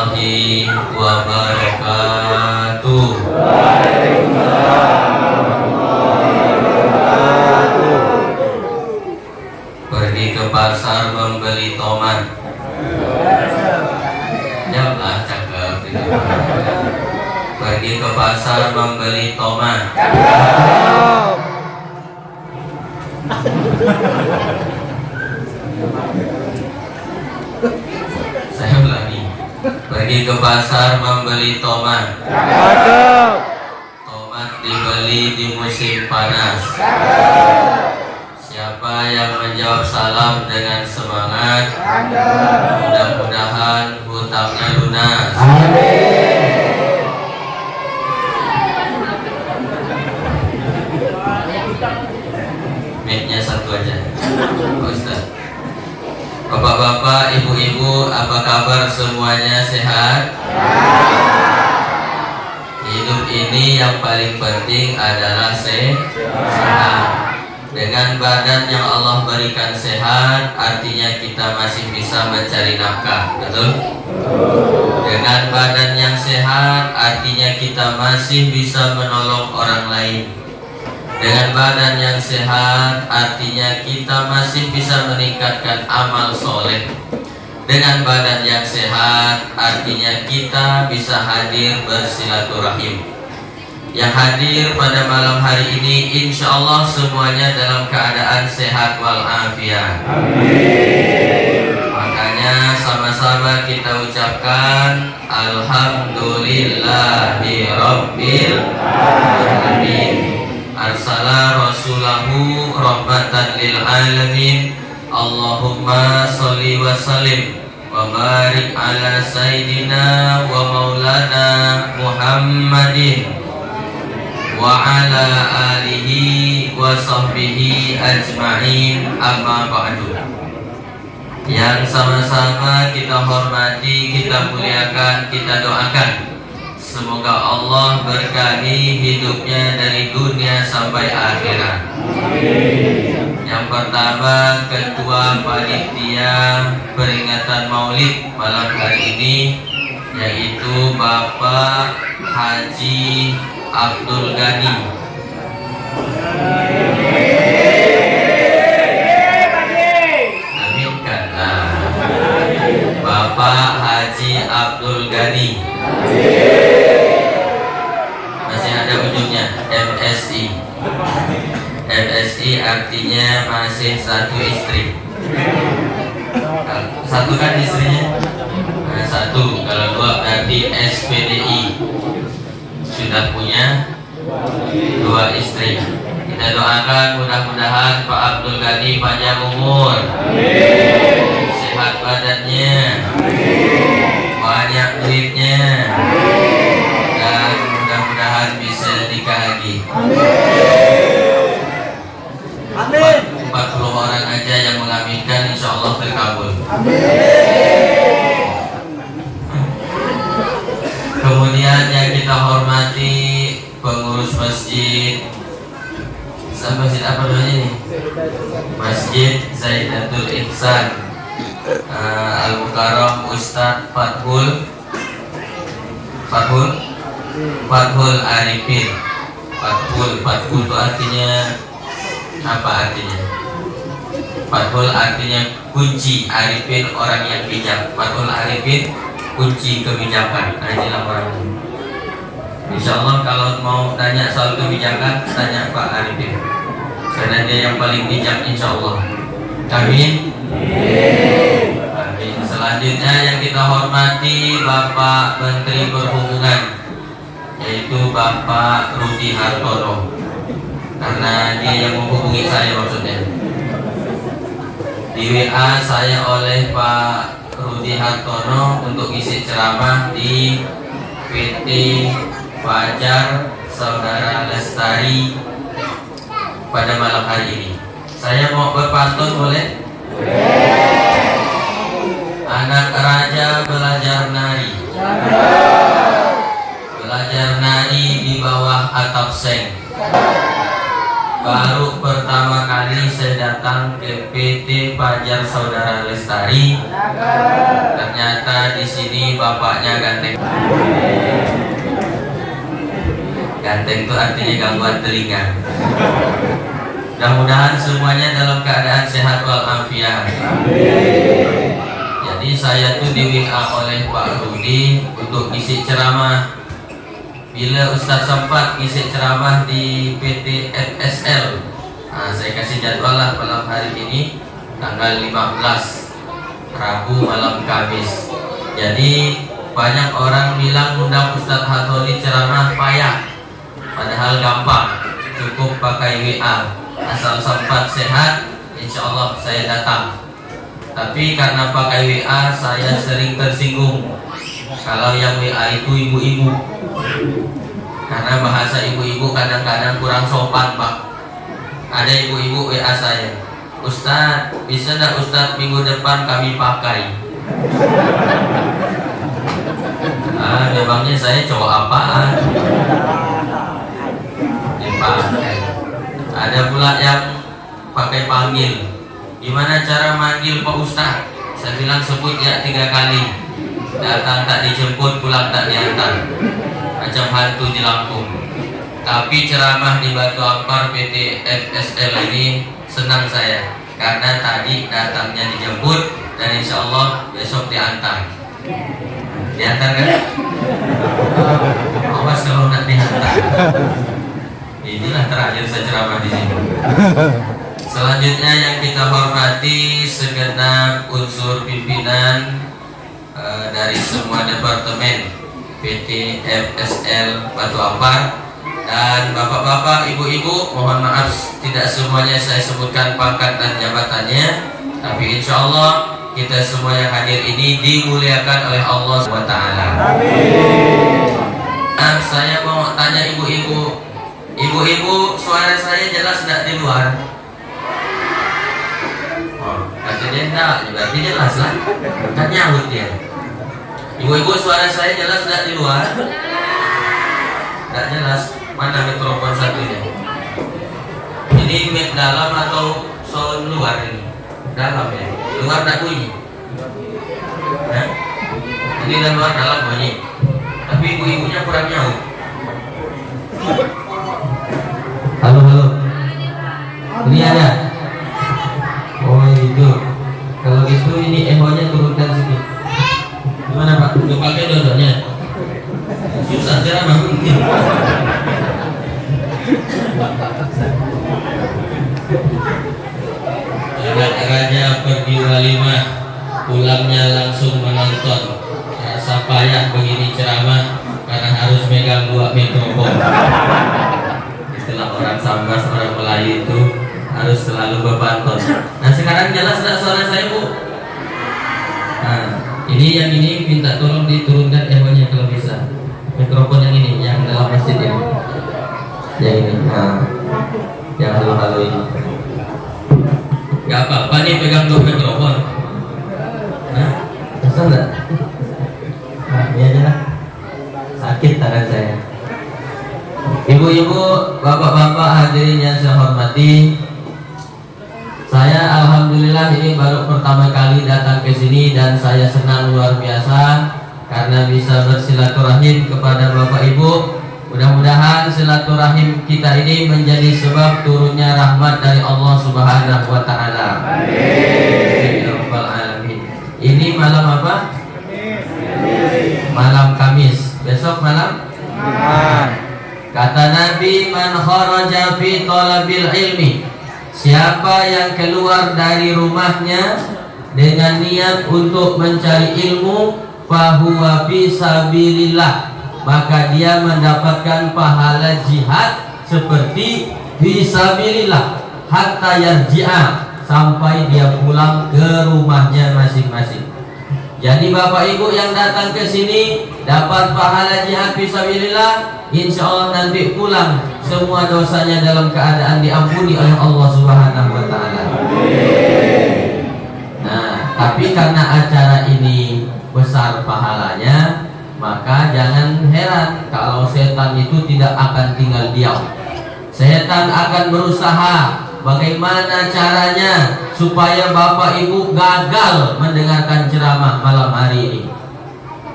warahmatullahi wabarakatuh. Pergi ke pasar membeli tomat. Jawablah cakep gitu. Pergi ke pasar membeli tomat. Saya ulangi. Pergi ke pasar membeli tomat. Tomat dibeli di musim panas. Siapa yang menjawab salam dengan semangat, mudah-mudahan hutangnya lunas. Mic-nya satu aja, Pak Ustaz. Bapak-bapak, ibu-ibu, apa kabar semuanya, sehat? Hidup ini yang paling penting adalah sehat. Dengan badan yang Allah berikan sehat, artinya kita masih bisa mencari nafkah, betul? Dengan badan yang sehat, artinya kita masih bisa menolong orang lain. Dengan badan yang sehat, artinya kita masih bisa meningkatkan amal soleh. Dengan badan yang sehat, artinya kita bisa hadir bersilaturahim. Yang hadir pada malam hari ini, insya Allah semuanya dalam keadaan sehat walafiat. Amin. Makanya sama-sama kita ucapkan Alhamdulillahi Rabbil Alamin. Arsala rasulahu rahmatan lil alamin. Allahumma sholli wa sallim wa barik ala sayyidina wa maulana Muhammadin wa ala alihi wa sahbihi ajma'in, amma ba'du. Yang sama-sama kita hormati, kita muliakan, kita doakan, semoga Allah berkahi hidupnya dari dunia sampai akhirat. Yang pertama, Ketua Panitia Peringatan Maulid malam hari ini, yaitu Bapak Haji Abdul Ghani. Aminkanlah. Bapak Haji Abdul Ghani. Masih ada ujungnya, MSI. MSI artinya masih satu istri. Satu kan istrinya? Nah, satu. Kalau dua berarti SPDI. Sudah punya dua istri. Kita doakan mudah-mudahan Pak Abdul Ghani panjang umur, sehat badannya, banyak duitnya, dan mudah-mudahan bisa nikah lagi. 40 orang aja yang mengaminkan, insya Allah terkabul. Kemudian yang kita hormati pengurus masjid, masjid apa namanya ini? Masjid Zaidatul Ihsan, Al-Mukarram Ustadz Fathul Arifin. Fathul itu artinya apa artinya? Fathul artinya kunci, Arifin orang yang bijak. Fathul Arifin kunci kebijakan. Nah, inilah orangnya. Insya Allah kalau mau tanya soal kebijakan, tanya Pak Arifin, karena dia yang paling bijak, insya Allah. Amin. Amin. Selanjutnya yang kita hormati Bapak Menteri Perhubungan, yaitu Bapak Rudi Hartono, karena dia yang menghubungi saya maksudnya. Di WA saya oleh Pak Rudi Hartono untuk isi ceramah di PT Fajar Saudara Lestari pada malam hari ini. Saya mau berpantun, boleh? Anak raja belajar nari, belajar nari di bawah atap seng. Baru pertama kali saya datang ke PT Fajar Saudara Lestari. Ternyata di sini bapaknya ganteng. Ganteng itu artinya gangguan telinga. Mudah-mudahan semuanya dalam keadaan sehat walafiat. Jadi saya tuh di WA oleh Pak Rudi untuk isi ceramah. Bila Ustadz sempat ngisi ceramah di PT FSL, saya kasih jadwal lah malam hari ini tanggal 15 Rabu malam Kamis. Jadi banyak orang bilang undang Ustadz Hatoli ceramah payah, padahal gampang, cukup pakai WA. Asal sempat sehat, insya Allah saya datang. Tapi karena pakai WA saya sering tersinggung kalau yang WA itu ibu-ibu. Karena bahasa ibu-ibu kadang-kadang kurang sopan, Pak. Ada ibu-ibu WA saya, Ustadz, bisa enggak Ustadz minggu depan kami pakai? Memangnya saya cowok apaan? Dipakai. Ada pula yang pakai panggil. Gimana cara manggil Pak Ustadz? Saya bilang sebut ya 3 kali. Datang tak dijemput, pulang tak diantar. Macam hantu di Lampung. Tapi ceramah di Batu Ampar PT FSL ini senang saya, karena tadi datangnya dijemput dan insya Allah besok diantar. Diantar kan? Awas kalau nak diantar. Inilah terakhir saya ceramah di sini. Selanjutnya yang kita hormati segenap unsur pimpinan dari semua departemen PT FSL Batu Ampar dan bapak-bapak, ibu-ibu, mohon maaf tidak semuanya saya sebutkan pangkat dan jabatannya, tapi insya Allah kita semua yang hadir ini dimuliakan oleh Allah SWT. Saya mau tanya ibu-ibu, suara saya jelas tidak di luar? Oh, katanya enggak, berarti jelas lah, kan nyahut dia. Ibu-ibu, suara saya jelas tidak di luar? Tidak jelas. Mana mikrofon satunya? Ini mic dalam atau sound luar ini? Dalam ya? Luar tak bunyi? Nah, ini dan luar dalam bunyi. Tapi ibu-ibunya kurang nyaut. Halo, halo. Ini ada? Oh gitu. Kalau gitu ini ehonya turunkan sedikit. Gimana Pak? Udah pakai dodotnya? Susah ceramah mungkin. Anak raja pergi walimah, pulangnya langsung menonton. Rasa payah begini ceramah karena harus megang 2 mikrofon. Itulah orang Sambas, orang Melayu itu harus selalu berpantun. Nah sekarang jelas tidak suara saya, Bu? Nah, ini yang ini minta tolong diturunkan ehonya kalau bisa. Mikrofon yang ini, yang dalam masjid ini. Yang ini, nah, yang halo-halo ini. Gak apa-apa nih pegang 2 mikrofon. Nah, bisa enggak? Nah, ini aja lah. Sakit tangan saya. Ibu-ibu, bapak-bapak hadirin yang saya hormati, saya alhamdulillah ini baru pertama kali datang ke sini dan saya senang luar biasa karena bisa bersilaturahim kepada Bapak Ibu. Mudah-mudahan silaturahim kita ini menjadi sebab turunnya rahmat dari Allah Subhanahu wa taala. Amin. Ini malam apa? Malam Kamis. Besok malam? Kata Nabi, man kharaja fi talabil ilmi, siapa yang keluar dari rumahnya dengan niat untuk mencari ilmu, fahuwa fi sabilillah, maka dia mendapatkan pahala jihad seperti fi sabilillah hatta yarji'a, sampai dia pulang ke rumahnya masing-masing. Jadi Bapak Ibu yang datang ke sini dapat pahala jihad fisabilillah, insya Allah nanti pulang semua dosanya dalam keadaan diampuni oleh Allah Subhanahu wa taala. Nah, tapi karena acara ini besar pahalanya, maka jangan heran kalau setan itu tidak akan tinggal diam. Setan akan berusaha bagaimana caranya supaya Bapak Ibu gagal mendengarkan ceramah malam hari ini.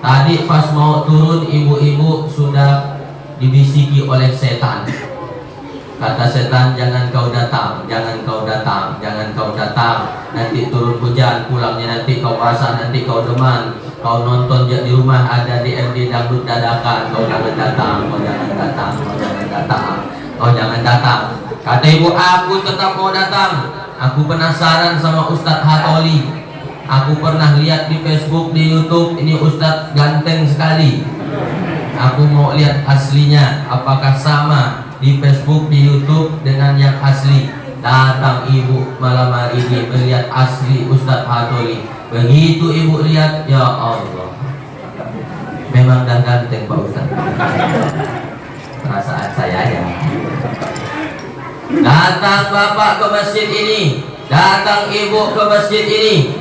Tadi pas mau turun, ibu-ibu sudah dibisiki oleh setan. Kata setan, jangan kau datang, jangan kau datang, jangan kau datang. Nanti turun hujan, pulangnya nanti kau basah, nanti kau demam. Kau nonton di rumah ada DMD dangdut dadakan. Kau jangan datang, kau jangan datang, kau jangan datang, kau jangan datang. Kata ibu, aku tetap mau datang. Aku penasaran sama Ustadz Hatoli. Aku pernah lihat di Facebook, di YouTube, ini Ustadz ganteng sekali. Aku mau lihat aslinya, apakah sama di Facebook, di YouTube dengan yang asli. Datang ibu malam hari ini melihat asli Ustadz Hatoli. Begitu ibu lihat, ya Allah, memang dah ganteng Pak Ustadz. Perasaan saya ya. Datang bapak ke masjid ini, datang ibu ke masjid ini,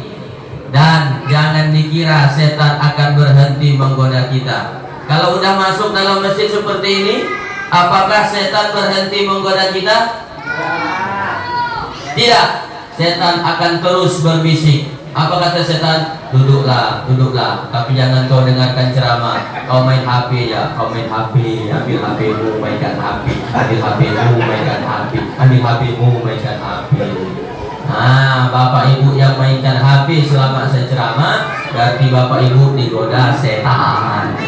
dan jangan dikira setan akan berhenti menggoda kita. Kalau udah masuk dalam masjid seperti ini, apakah setan berhenti menggoda kita? Tidak. Setan akan terus berbisik. Apa kata setan? Duduklah, duduklah, tapi jangan kau dengarkan ceramah. Kau main HP ya, kau main HP. Ambil HP-mu, mainkan HP. Ambil HP-mu, mainkan HP. Ambil HP-mu, mainkan HP. Nah, bapak ibu yang mainkan HP selama saya ceramah, berarti bapak ibu digoda setan.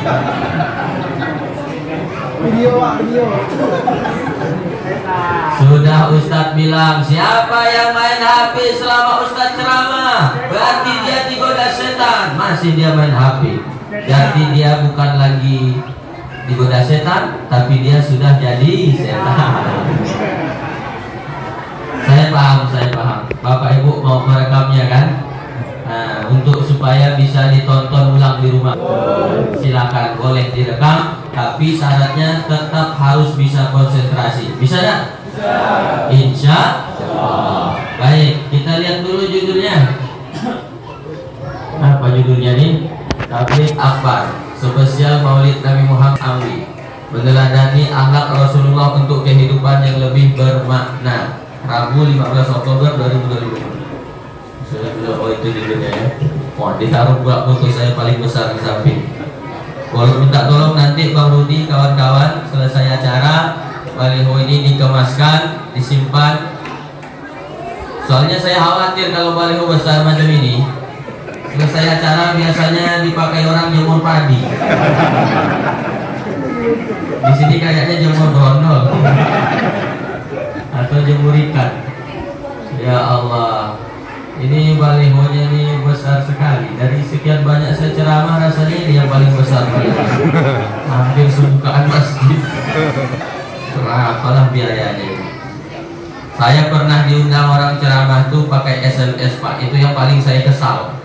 Video. Sudah Ustadz bilang, siapa yang main HP selama Ustadz ceramah, berarti dia digoda setan. Masih dia main HP, jadi dia bukan lagi digoda setan, tapi dia sudah jadi setan. Saya paham. Bapak ibu mau merekamnya kan? Nah, untuk supaya bisa ditonton ulang di rumah, silakan boleh direkam, tapi syaratnya tetap harus bisa konsentrasi. Bisa ya? Bisa. Insya Allah. Baik, kita lihat dulu judulnya. Apa judulnya nih? Tabligh Akbar, spesial Maulid Nabi Muhammad Amri, meneladani akhlak Rasulullah untuk kehidupan yang lebih bermakna. Rabu 15 Oktober 2025. Saya bilang, oh itu judulnya ya. Wah, ditaruh pula foto saya paling besar di samping. Kalau minta tolong nanti Bang Rudi, kawan-kawan, selesai acara, baliho ini dikemaskan, disimpan. Soalnya saya khawatir kalau baliho besar macam ini, selesai acara biasanya dipakai orang jemur padi. Di sini kayaknya jemur brondol atau jemur ikan. Ya Allah, ini balihonya ini besar sekali. Dari sekian banyak saya ceramah, rasanya ini yang paling besar. Hampir sebukaan masjid. Berapalah biayanya. Saya pernah diundang orang ceramah tuh pakai SMS Pak. Itu yang paling saya kesal.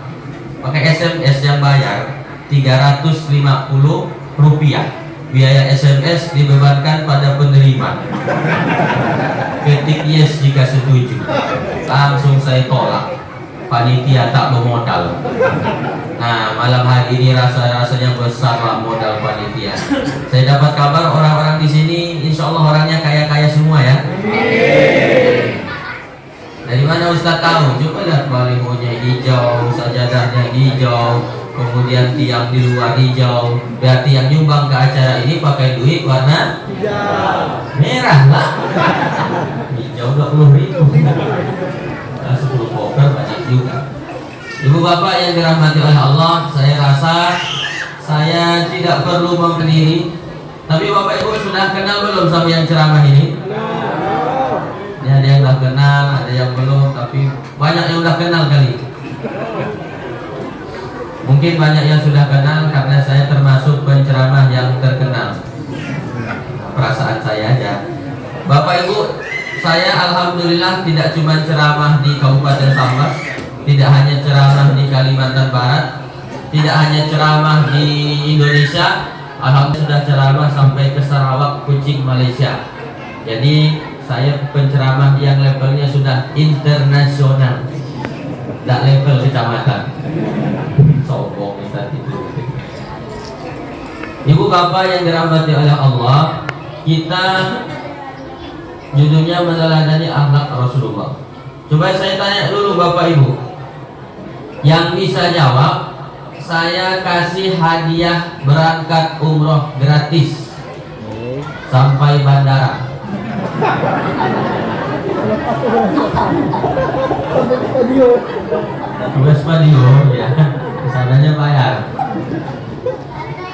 Pakai SMS yang bayar 350 rupiah. Biaya SMS dibebankan pada penerima. Ketik yes jika setuju. Langsung saya tolak. Panitia tak bermodal. Nah, malam hari ini rasanya besar lah modal panitia. Saya dapat kabar orang-orang di sini, insya Allah orangnya kaya-kaya semua ya. Dari mana Ustaz tahu? Coba lihat balihonya hijau, sajadahnya hijau, kemudian tiang di luar hijau. Berarti yang nyumbang ke acara ini pakai duit warna hijau. Merah lah. Hijau 20.000. 10 koper banyak juga. Ibu bapak yang dirahmati oleh Allah, saya rasa saya tidak perlu memberdiri. Tapi bapak ibu sudah kenal belum sama yang ceramah ini? Ya, ada yang sudah kenal, ada yang belum, tapi banyak yang sudah kenal kali. Mungkin banyak yang sudah kenal karena saya termasuk penceramah yang terkenal. Perasaan saya aja. Bapak ibu, saya alhamdulillah tidak cuma ceramah di Kabupaten Sambas, tidak hanya ceramah di Kalimantan Barat, tidak hanya ceramah di Indonesia, alhamdulillah sudah ceramah sampai ke Sarawak, Kuching, Malaysia. Jadi saya penceramah yang levelnya sudah internasional, tidak level kecamatan. Sombong kita itu. Ibu bapak yang dirahmati oleh Allah, kita Judulnya meneladani akhlak Rasulullah. Coba saya tanya dulu Bapak Ibu, yang bisa jawab, saya kasih hadiah berangkat umroh gratis sampai bandara. Tugas radio ya, kesananya bayar.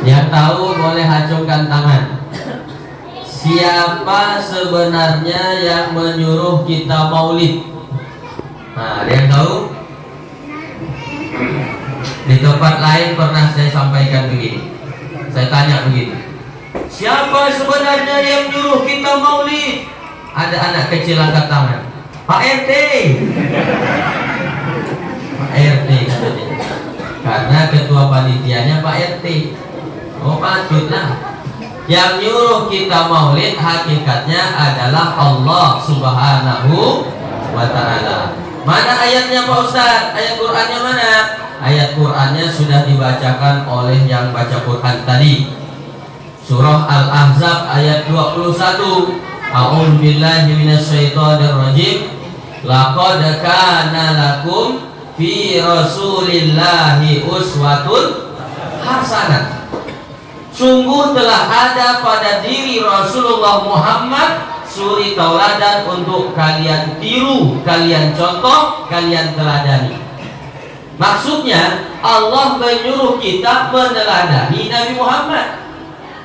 Yang tahu boleh acungkan tangan. Siapa sebenarnya yang menyuruh kita maulid? Nah, ada yang tahu? Di tempat lain pernah saya sampaikan begini. Saya tanya begini, siapa sebenarnya yang nyuruh kita maulid? Ada anak kecil angkat tangan. Pak RT. Pak RT katanya. Karena ketua panitianya Pak RT. Oh patutlah. Yang nyuruh kita maulid hakikatnya adalah Allah Subhanahu wa ta'ala. Mana ayatnya Pak Ustaz? Ayat Qur'annya mana? Ayat Qur'annya sudah dibacakan oleh yang baca Qur'an tadi. Surah Al-Ahzab ayat 21. A'udzu billahi minasyaitonir rajim. Laqad kana lakum fi Rasulillahi uswatun hasanah. Sungguh telah ada pada diri Rasulullah Muhammad suri tauladan untuk kalian tiru, kalian contoh, kalian teladani. Maksudnya Allah menyuruh kita meneladani Nabi Muhammad.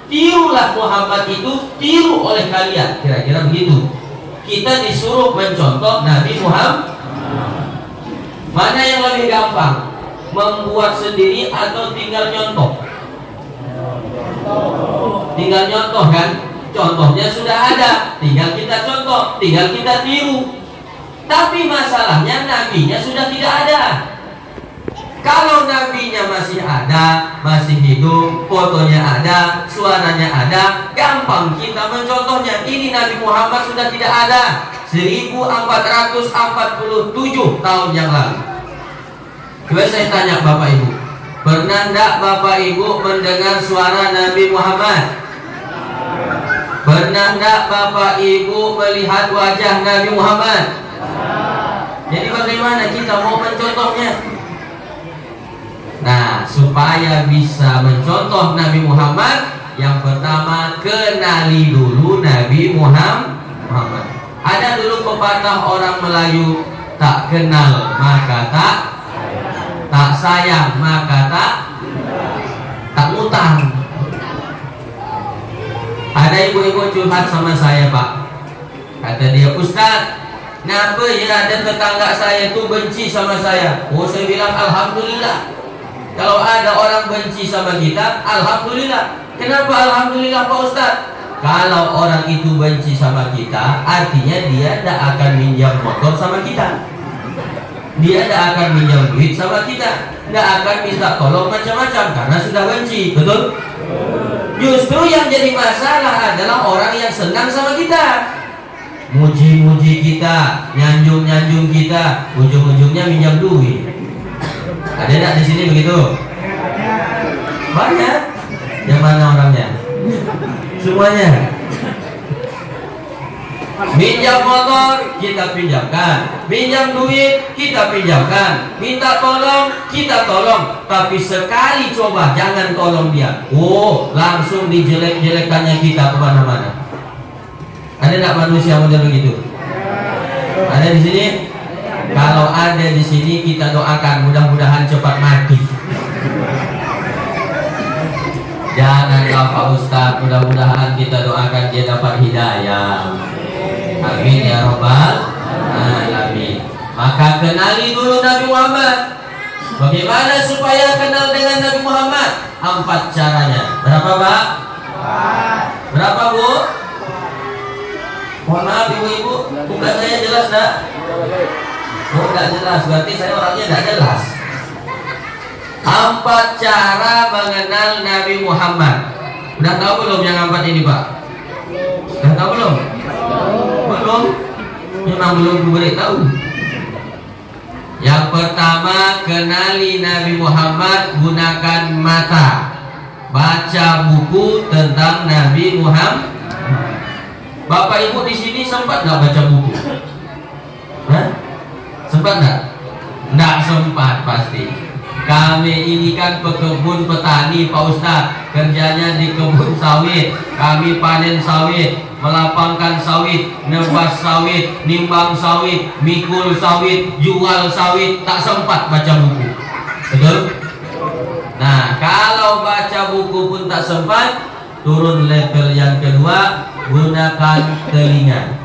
Tirulah Muhammad itu, tiru oleh kalian. Kira-kira begitu. Kita disuruh mencontoh Nabi Muhammad. Mana yang lebih gampang? Membuat sendiri atau tinggal nyontoh? Tinggal nyontoh kan? Contohnya sudah ada, tinggal kita contoh, tinggal kita tiru. Tapi masalahnya nabinya sudah tidak ada. Kalau nabinya masih ada, masih hidup, fotonya ada, suaranya ada, gampang kita mencontohnya. Ini Nabi Muhammad sudah tidak ada 1447 tahun yang lalu. Coba saya tanya Bapak Ibu, pernah enggak Bapak Ibu mendengar suara Nabi Muhammad? Pernah enggak Bapak Ibu melihat wajah Nabi Muhammad? Jadi bagaimana kita mau mencontohnya? Nah, supaya bisa mencontoh Nabi Muhammad, yang pertama kenali dulu Nabi Muhammad. Ada dulu pepatah orang Melayu, tak kenal maka tak sayang maka tak utang. Ada ibu-ibu curhat sama saya Pak. Kata dia, Ustaz, kenapa ya ada tetangga saya itu benci sama saya? Oh, saya bilang alhamdulillah. Kalau ada orang benci sama kita, alhamdulillah. Kenapa alhamdulillah Pak Ustaz? Kalau orang itu benci sama kita, artinya dia tidak akan minjam motor sama kita, dia tidak akan minjam duit sama kita, tidak akan minta tolong macam-macam karena sudah benci. Betul? Justru yang jadi masalah adalah orang yang senang sama kita, muji-muji kita, nyanjung-nyanjung kita, ujung-ujungnya minjam duit. Ada tidak di sini begitu? Banyak. Yang mana orangnya? Semuanya. Minjam motor kita pinjamkan, minjam duit kita pinjamkan, minta tolong kita tolong. Tapi sekali coba jangan tolong dia, oh langsung dijelek-jelekannya kita kemana-mana. Ada tidak manusia model begitu? Ada di sini? Kalau ada di sini kita doakan mudah-mudahan cepat mati. Janganlah Pak Ustaz, mudah-mudahan kita doakan dia dapat hidayah. Amin ya robbal alamin. Maka kenali dulu Nabi Muhammad. Bagaimana supaya kenal dengan Nabi Muhammad? 4 caranya. Berapa Pak? Berapa Bu? Mohon maaf ibu-ibu, bukan saya jelas enggak? Oh tidak jelas, berarti saya orangnya tidak jelas. 4 cara mengenal Nabi Muhammad. Udah tahu belum yang 4 ini Pak? Udah tahu belum? Belum? Memang belum diberitahu. Yang pertama, kenali Nabi Muhammad gunakan mata. Baca buku tentang Nabi Muhammad. Bapak Ibu di sini sempat nggak baca buku? Hah? Sempat nggak? Nggak sempat pasti. Kami ini kan pekebun petani Pak Ustadz, kerjanya di kebun sawit. Kami panen sawit, melapangkan sawit, nebas sawit, nimbang sawit, mikul sawit, jual sawit, tak sempat baca buku. Betul? Nah, kalau baca buku pun tak sempat, turun level yang kedua, gunakan telinga.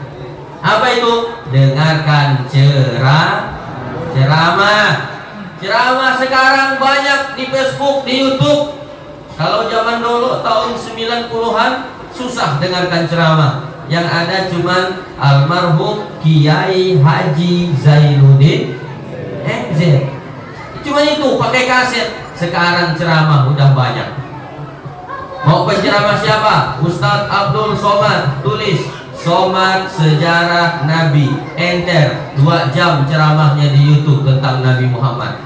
Apa itu? Dengarkan ceramah. Ceramah sekarang banyak di Facebook, di YouTube. Kalau zaman dulu tahun 90-an susah dengarkan ceramah. Yang ada cuman almarhum Kiai Haji Zainuddin MZ. Cuma itu pakai kaset. Sekarang ceramah udah banyak. Mau penceramah siapa? Ustadz Abdul Somad. Tulis Somad Sejarah Nabi. Enter. 2 jam ceramahnya di YouTube tentang Nabi Muhammad.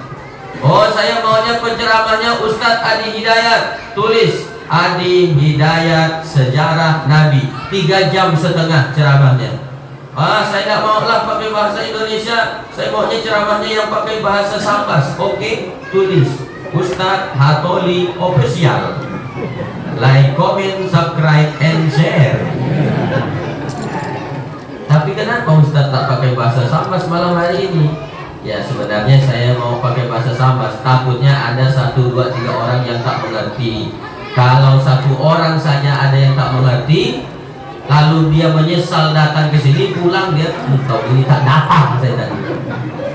Oh, saya maunya penceramahnya Ustadz Adi Hidayat. Tulis Adi Hidayat Sejarah Nabi. 3,5 jam ceramahnya. Saya nggak mau lah pakai bahasa Indonesia. Saya maunya ceramahnya yang pakai bahasa Sambas. Oke, tulis Ustadz Hatoli Official. Like, comment, subscribe, and share. Tapi kenapa Ustadz tak pakai bahasa Sambas malam hari ini? Ya sebenarnya saya mau pakai bahasa Sambas. Takutnya ada 1, 2, 3 orang yang tak mengerti. Kalau 1 orang saja ada yang tak mengerti, lalu dia menyesal datang ke sini, pulang dia tahu ini tak datang saya tadi.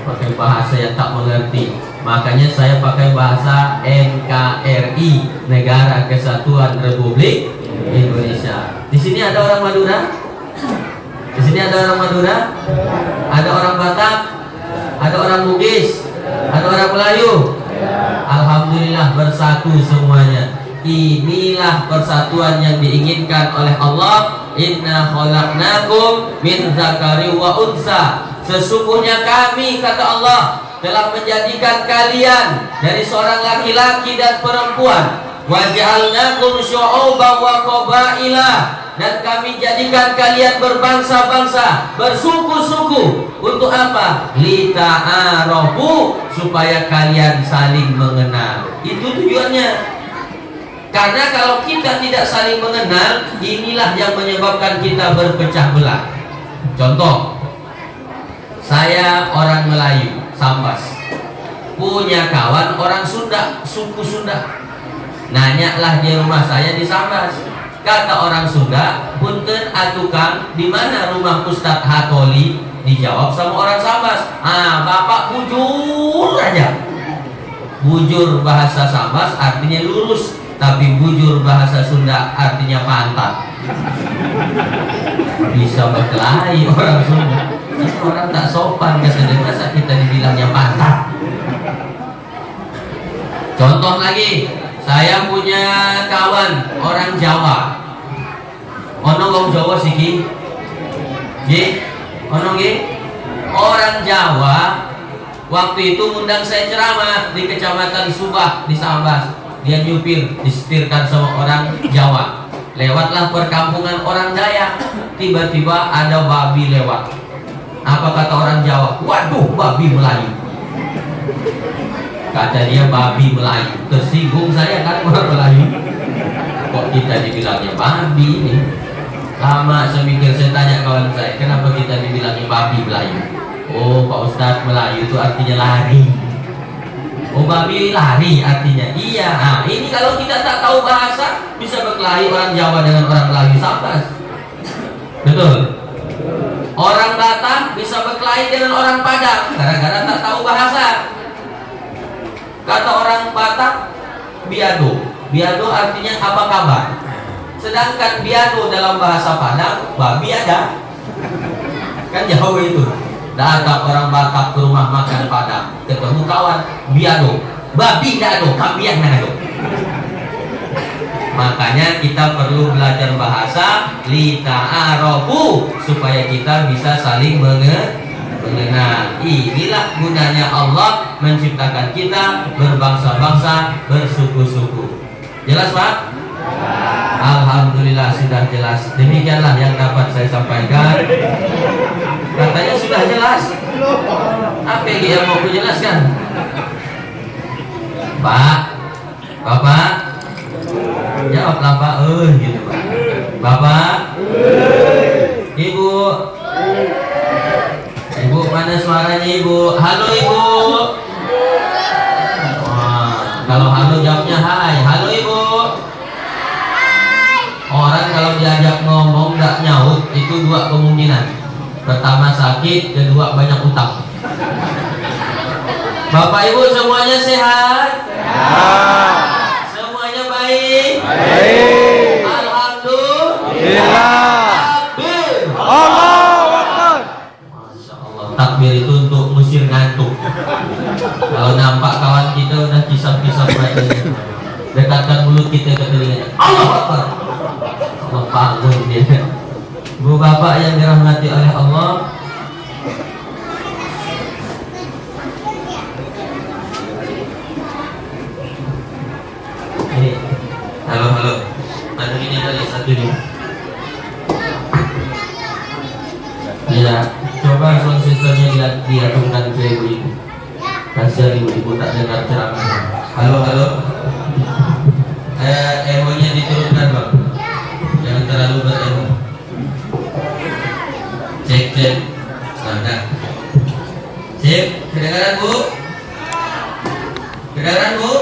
Pakai bahasa yang tak mengerti. Makanya saya pakai bahasa NKRI, Negara Kesatuan Republik Indonesia. Di sini ada orang Madura? Di sini ada orang Madura? Ada orang Batak? Ada orang Bugis? Ada orang Melayu? Alhamdulillah bersatu semuanya. Inilah persatuan yang diinginkan oleh Allah. Inna khalaqnakum min zakari wa unsa. Sesungguhnya kami, kata Allah, telah menjadikan kalian dari seorang laki-laki dan perempuan. Wa ja'alnakum syu'uban wa qabaila. Dan kami jadikan kalian berbangsa-bangsa, bersuku-suku. Untuk apa? Lita'arafu, supaya kalian saling mengenal. Itu tujuannya. Karena kalau kita tidak saling mengenal, inilah yang menyebabkan kita berpecah belah. Contoh, saya orang Melayu, Sambas, punya kawan orang Sunda, suku Sunda. Nanyalah di rumah saya di Sambas. Kata orang Sunda, punten atukang, di mana rumah Ustadz Hatoli? Dijawab sama orang Sambas, bapak bujur aja. Bujur bahasa Sambas artinya lurus, tapi bujur bahasa Sunda artinya pantat. Bisa berkelahi orang Sunda. Orang tak sopan katanya, masa kita dibilangnya pantat. Contoh lagi, saya punya kawan orang Jawa. Ono wong Jawa siki. Nggih? Ono nggih? Orang Jawa waktu itu ngundang saya ceramah di Kecamatan Subah di Sambas. Dia nyupir, disetirkan sama orang Jawa. Lewatlah perkampungan orang Dayak. Tiba-tiba ada babi lewat. Apa kata orang Jawa? Waduh, babi Melayu. Kata dia babi Melayu. Tersinggung saya kan orang Melayu. Kok kita dibilangnya babi ini? Lama saya mikir, saya tanya kawan saya, kenapa kita dibilangnya babi Melayu? Oh, Pak Ustadz, Melayu itu artinya lari. Oh, babi lari artinya. Iya. Nah, ini kalau kita tak tahu bahasa, bisa berkelahi orang Jawa dengan orang Melayu Sambas. Betul. Orang Batak bisa berkelahi dengan orang Padang gara-gara tak tahu bahasa. Kata orang Batak, biado. Biado artinya apa kabar. Sedangkan biado dalam bahasa Padang, babi ada. Kan jauh itu. Datang orang Batak ke rumah makan Padang, ketemu kawan, biado. Babi tidak ada, kambiang tidak ada. Makanya kita perlu belajar bahasa lita'arafu supaya kita bisa saling mengenal. Inilah gunanya Allah menciptakan kita berbangsa-bangsa, bersuku-suku. Jelas Pak? Alhamdulillah. Alhamdulillah sudah jelas. Demikianlah yang dapat saya sampaikan. Katanya sudah jelas. Apa yang mau kujelaskan? Pak, Bapak, jawablah Pak. Gitu Pak. Bapak, Ibu, Ibu mana suaranya Ibu? Halo Ibu. Wah, kalau halo jawabnya hai. Halo Ibu. Orang kalau diajak ngomong nggak nyaut itu dua kemungkinan. Pertama sakit, kedua banyak utang. Bapak Ibu semuanya sehat? Sehat. Semuanya baik? Baik. Alhamdulillah. Takbir. Allahu Akbar. Masya Allah. Takbir itu untuk musir ngantuk. Kalau nampak kawan kita udah kisah-kisah mereka, dekatkan mulut kita ke telinganya. Allahu Akbar. Allah bangun dia. Ibu bapak yang dirahmati oleh Allah, ini halo ada ini kali satu ini ya, coba sound systemnya diaturkan ke ibu-ibu. Kasihan ibu-ibu tak dengar ceramahnya. Halo emonya diturunkan bang, jangan terlalu beremo. Cek nah, cek kedengaran bu? Kedengaran bu?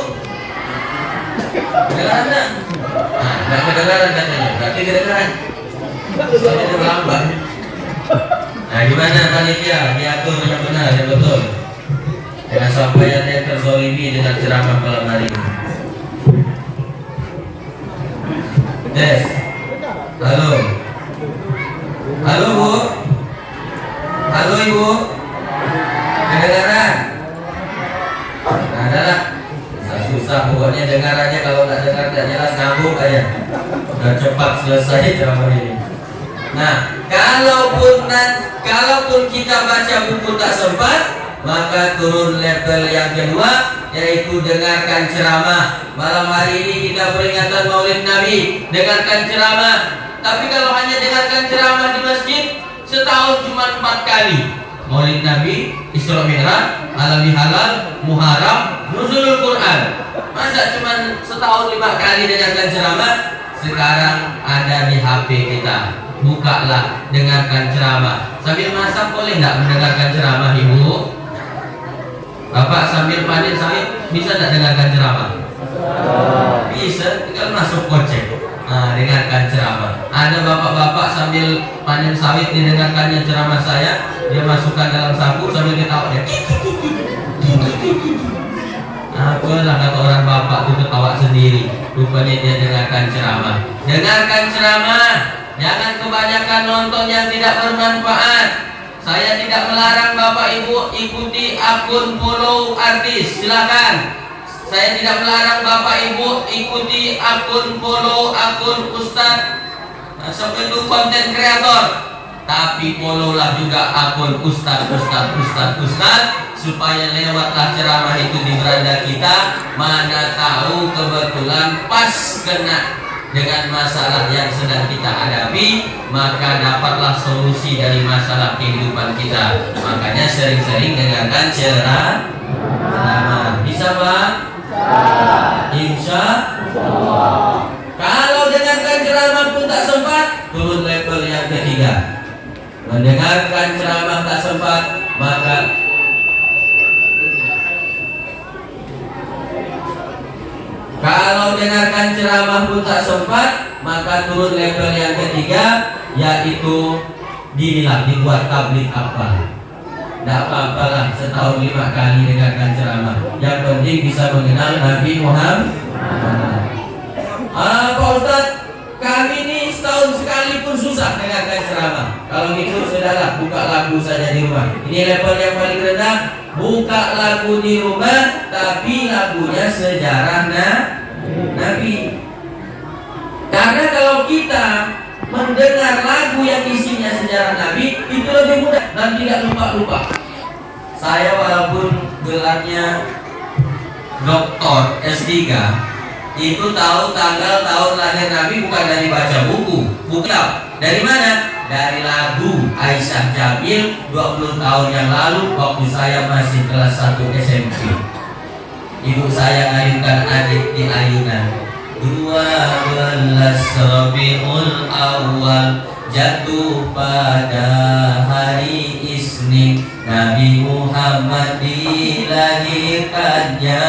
Kedengaran enggak? Nah, enggak kedengaran katanya, berarti kedengaran. Soalnya dia melambat. Nah, gimana panitia? Diatur yang benar, yang betul. Jangan sampai ada yang terzolimi dengan ceramah malam hari ini. Tes. Halo bu. Halo ibu. Kedengaran? Nah, adalah susah pokoknya dengarannya, kalau nggak dengar tidak jelas ngambuk aja. Udah cepat selesai ceramah ini. Nah, kalaupun kita baca buku tak sempat, maka turun level yang kedua, yaitu dengarkan ceramah. Malam hari ini kita peringatan Maulid Nabi, dengarkan ceramah. Tapi kalau hanya dengarkan ceramah di masjid, setahun cuma 4 kali. Maulid Nabi, Isra Mi'raj, Halal Bihalal, Muharram, Nuzulul Quran. Masa cuma setahun 5 kali dengarkan ceramah? Sekarang ada di HP kita. Bukalah, dengarkan ceramah. Sambil masak boleh nggak mendengarkan ceramah ibu? Bapak sambil panen sawit bisa nggak dengarkan ceramah? Bisa, tinggal masuk kocek. Nah, dengarkan ceramah. Ada bapak-bapak sambil panen sawit didengarkannya ceramah saya, dia masukkan dalam saku sambil ketawa dia. Apalah kata orang bapak itu ketawa sendiri. Rupanya dia dengarkan ceramah. Dengarkan ceramah. Jangan kebanyakan nonton yang tidak bermanfaat. Saya tidak melarang bapak ibu ikuti akun follow artis, silakan. Saya tidak melarang bapak ibu ikuti akun follow akun ustad, seperti konten kreator. Tapi followlah juga akun ustad supaya lewatlah ceramah itu di beranda kita. Mana tahu kebetulan pas kena dengan masalah yang sedang kita hadapi, maka dapatlah solusi dari masalah kehidupan kita. Makanya sering-sering dengarkan ceramah. Bisa Pak? Insya Allah. Kalau dengarkan ceramah pun tak sempat, turun level yang ketiga. Mendengarkan ceramah tak sempat, maka kalau dengarkan ceramah pun tak sempat, maka turun level yang ketiga, yaitu dinilah dibuat tablik apa. Tidak apa-apalah setahun 5 kali dengarkan ceramah. Yang penting bisa mengenal Nabi Muhammad. Pak Ustadz, kami ini setahun sekali pun susah dengarkan ceramah. Kalau gitu sudahlah, buka lagu saja di rumah. Ini level yang paling rendah. Buka lagu di rumah, tapi lagunya sejarah Nabi. Karena kalau kita mendengar lagu yang isinya sejarah Nabi, itu lebih mudah dan tidak lupa-lupa. Saya walaupun gelarnya doktor S3, itu tahu tanggal tahun lahir lahir Nabi bukan dari baca buku, bukan. Dari mana? Dari lagu Aisyah Jamil 20 tahun yang lalu waktu saya masih kelas 1 SMP. Ibu saya ngayunkan adik di ayunan. 12 Rabiul Awal jatuh pada hari Isnin, Nabi Muhammad dilahirkannya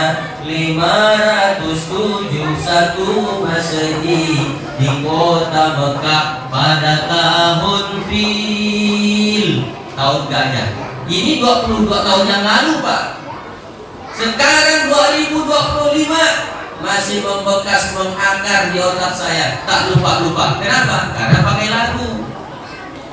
571 Masehi di kota Mekah pada tahun Fil, tahun gajah. Ini 22 tahun yang lalu, Pak. Sekarang 2025 masih membekas, mengakar di otak saya, tak lupa-lupa. Kenapa? Karena pakai lagu.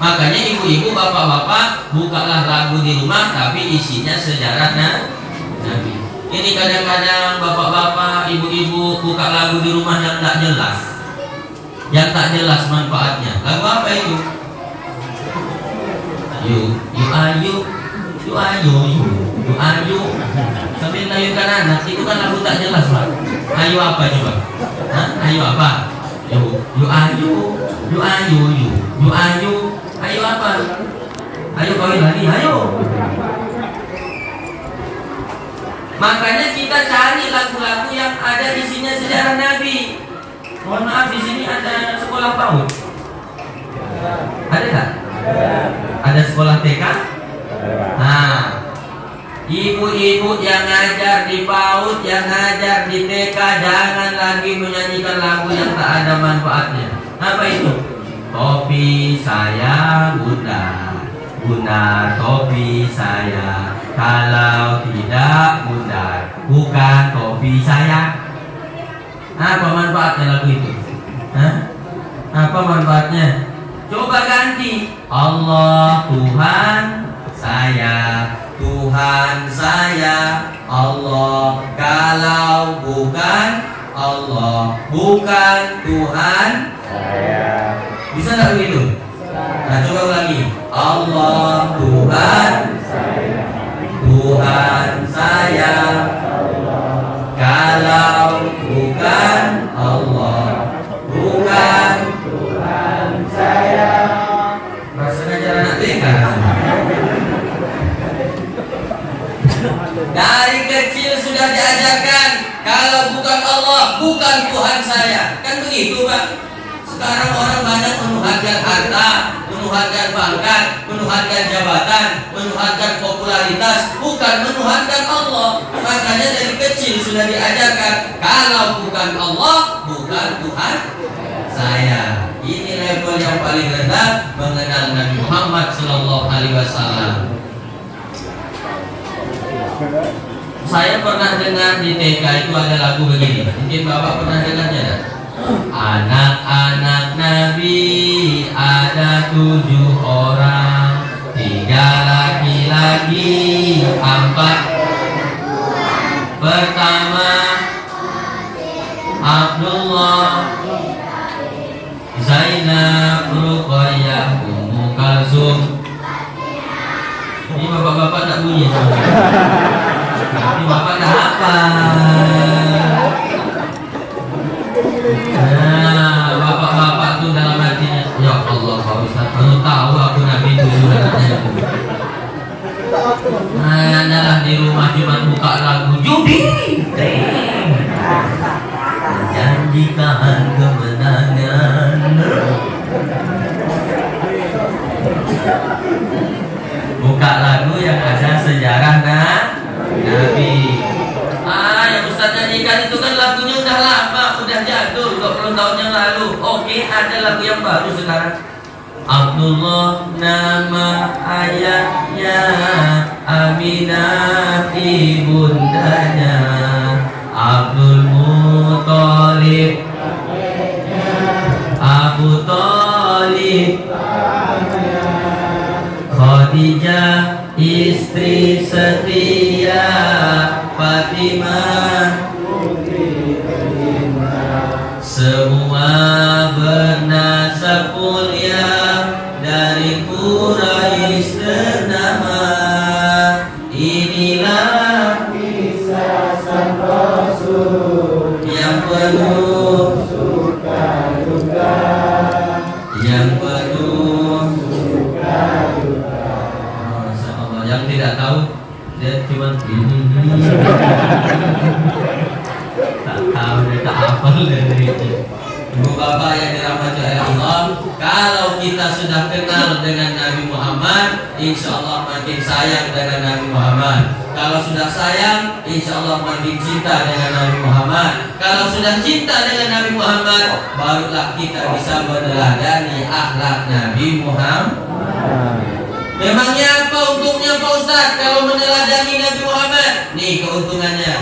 Makanya ibu-ibu, bapak-bapak, bukalah lagu di rumah, tapi isinya sejarah Nabi. Ini kadang-kadang bapak-bapak, ibu-ibu buka lagu di rumah yang tak jelas, yang tak jelas manfaatnya. Lagu apa itu? You ayu, sambil layukan anak, itu kan lagu tak jelas, Pak. Ayu apa coba? Hah? Ayu apa? Ayu apa? Ayo kawin lagi, ayo. Makanya kita cari lagu-lagu yang ada isinya sejarah Nabi. Mohon maaf, di sini ada sekolah PAUD. Ada tak? Ada sekolah TK? Nah, ibu-ibu yang ngajar di PAUD, yang ngajar di TK, jangan lagi menyanyikan lagu yang tak ada manfaatnya. Apa itu? Topi saya bunda, bunda topi saya. Kalau tidak bunda, bukan topi saya. Apa manfaatnya lagu itu? Hah? Apa manfaatnya? Coba ganti. Allah Tuhan saya, Tuhan saya, Allah. Kalau bukan Allah, bukan Tuhan saya. Bisa nggak begitu? Nah, coba ulangi. Allah Tuhan saya, Tuhan saya, kalau bukan Allah, bukan Tuhan saya. Rasanya jalan anak TK. Dari kecil sudah diajarkan, kalau bukan Allah, bukan Tuhan saya. Kan begitu, Pak. Sekarang orang banyak menuhankan harta, menuhankan pangkat, menuhankan jabatan, menuhankan popularitas, bukan menuhankan Allah. Makanya dari kecil sudah diajarkan, kalau bukan Allah, bukan Tuhan saya. Ini level yang paling rendah mengenal Nabi Muhammad Sallallahu Alaihi Wasallam. Saya pernah dengar di TK itu ada lagu begini. Mungkin Bapak pernah dengarnya tak? Anak-anak Nabi ada 7 orang, 3 laki-laki, 4 pertama Abdullah, Zainab, Ruqayyah, Ummu Kalsum. Ini bapak-bapak tak bunyi sama. Ini bapak dah hafal. Nah, bapak-bapak tuh dalam hatinya, ya Allah, Pak Ustaz, kalau tahu aku Nabi dulu anaknya. Nah, di rumah cuma buka lagu judi. Janjikan kemenangan. Buka lagu yang ada sejarah Nabi. Yang Ustaz nyanyikan itu kan lagunya udah lama, udah jadul, 20 tahun yang lalu. Oke, ada lagu yang baru sekarang. Abdullah nama ayahnya, Aminah ibundanya, Abdul Muthalib, Abu Thalib, Khadijah istri setia, Fatimah semua bernasab mulia, dari Quraisy ternama. Inilah kisah sang Rasul yang penuh suka tidak tahu, dia cuma tak tahu, dia tak hafal dari itu. Ibu bapak yang dirahmati oleh Allah, kalau kita sudah kenal dengan Nabi Muhammad, insya Allah makin sayang dengan Nabi Muhammad. Kalau sudah sayang, insya Allah makin cinta dengan Nabi Muhammad. Kalau sudah cinta dengan Nabi Muhammad, barulah kita bisa meneladani akhlak Nabi Muhammad. Memangnya apa untungnya Pak Ustadz kalau meneladani Nabi Muhammad? Nih keuntungannya.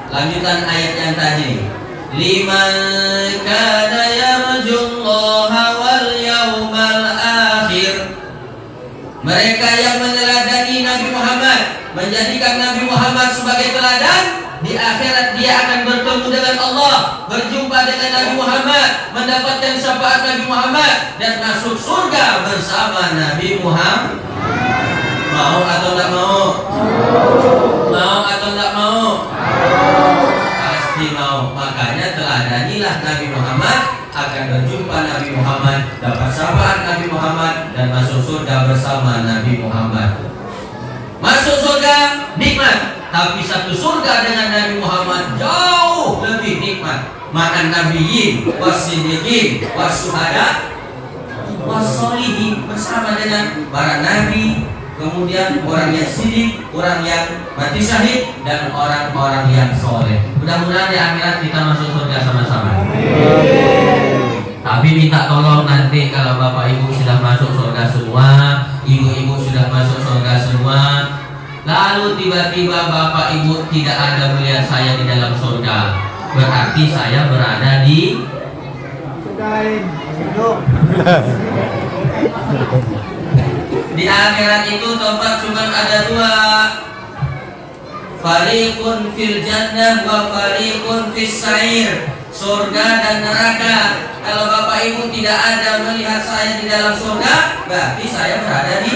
Lanjutan ayat yang tadi. Liman kana yarjullaha wal yawmal akhir. Mereka yang meneladani Nabi Muhammad, menjadikan Nabi Muhammad sebagai teladan, di akhirat dia akan bertemu dengan Allah, berjumpa dengan Nabi Muhammad, mendapatkan syafaat Nabi Muhammad, dan masuk surga bersama Nabi Muhammad. Mau atau tidak mau? Mau atau tidak mau? Pasti mau. Makanya teladanilah Nabi Muhammad, akan berjumpa Nabi Muhammad, dapat syafaat Nabi Muhammad, dan masuk surga bersama Nabi Muhammad. Masuk surga nikmat, tapi satu surga dengan Nabi Muhammad jauh lebih nikmat. Ma'an nabiyyin was-siddiqin was-syuhada was-sholihin, bersama dengan para nabi, kemudian orang yang sidik, orang yang mati syahid, dan orang-orang yang soleh. Mudah-mudahan di akhirat kita masuk surga sama-sama. Tapi minta tolong nanti kalau bapak ibu sudah masuk surga semua, ibu-ibu sudah masuk surga semua, lalu tiba-tiba bapak ibu tidak ada melihat saya di dalam surga, berarti saya berada di akhirat. Itu tempat cuma ada dua, fariqun fil jannah wa fariqun fis sa'ir, surga dan neraka. Kalau bapak ibu tidak ada melihat saya di dalam surga, berarti saya berada di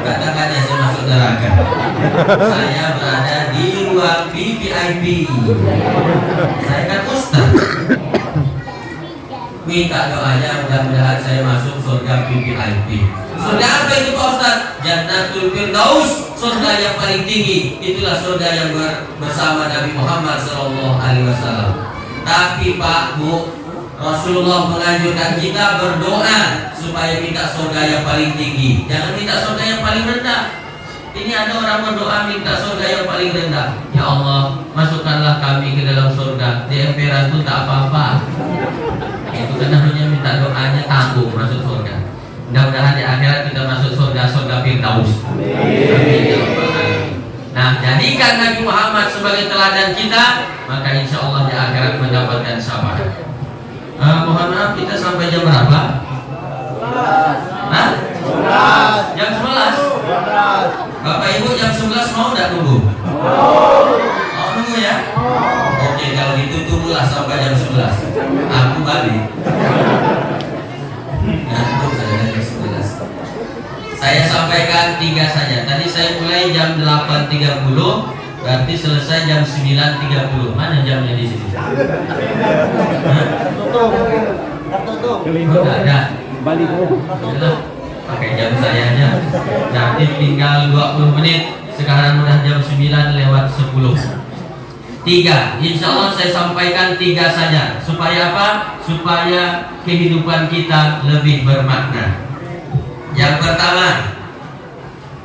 katakannya saya masuk neraka. Saya berada di ruang VIP. Saya kan ustaz. Minta doanya mudah-mudahan saya masuk surga VIP. Surga apa itu Pak Ustaz? Jannatul Firdaus, surga yang paling tinggi. Itulah surga yang bersama Nabi Muhammad SAW. Tapi Pak Bu, Rasulullah menganjurkan kita berdoa supaya minta surga yang paling tinggi. Jangan minta surga yang paling rendah. Ini ada orang berdoa minta surga yang paling rendah. Ya Allah, masukkanlah kami ke dalam surga. Di emperan itu tak apa-apa. Itu kan namanya minta doanya tanggung masuk surga. Mudah-mudahan di akhirat kita masuk surga Firdaus. Nah, jadikan Nabi Muhammad sebagai teladan kita, maka insya Allah di akhirat mendapatkan syafaat. Mohon maaf, kita sampai jam berapa? Hah? Jam 11. Bapak Ibu jam 11 mau tidak nunggu? Mau nunggu ya? Oke, kalau gitu tunggulah sampai jam 11. Aku balik. Ngantuk saya jam 11. Saya sampaikan 3 saja. Tadi saya mulai jam 8.30, berarti selesai jam 9.30. Mana jamnya di sini? Tutup. Oh, ada. Balik. Yalah, pakai jam saya aja. Nanti tinggal 20 menit. Sekarang udah jam 9:10. 3, insya Allah saya sampaikan 3 saja. Supaya apa? Supaya kehidupan kita lebih bermakna. Yang pertama,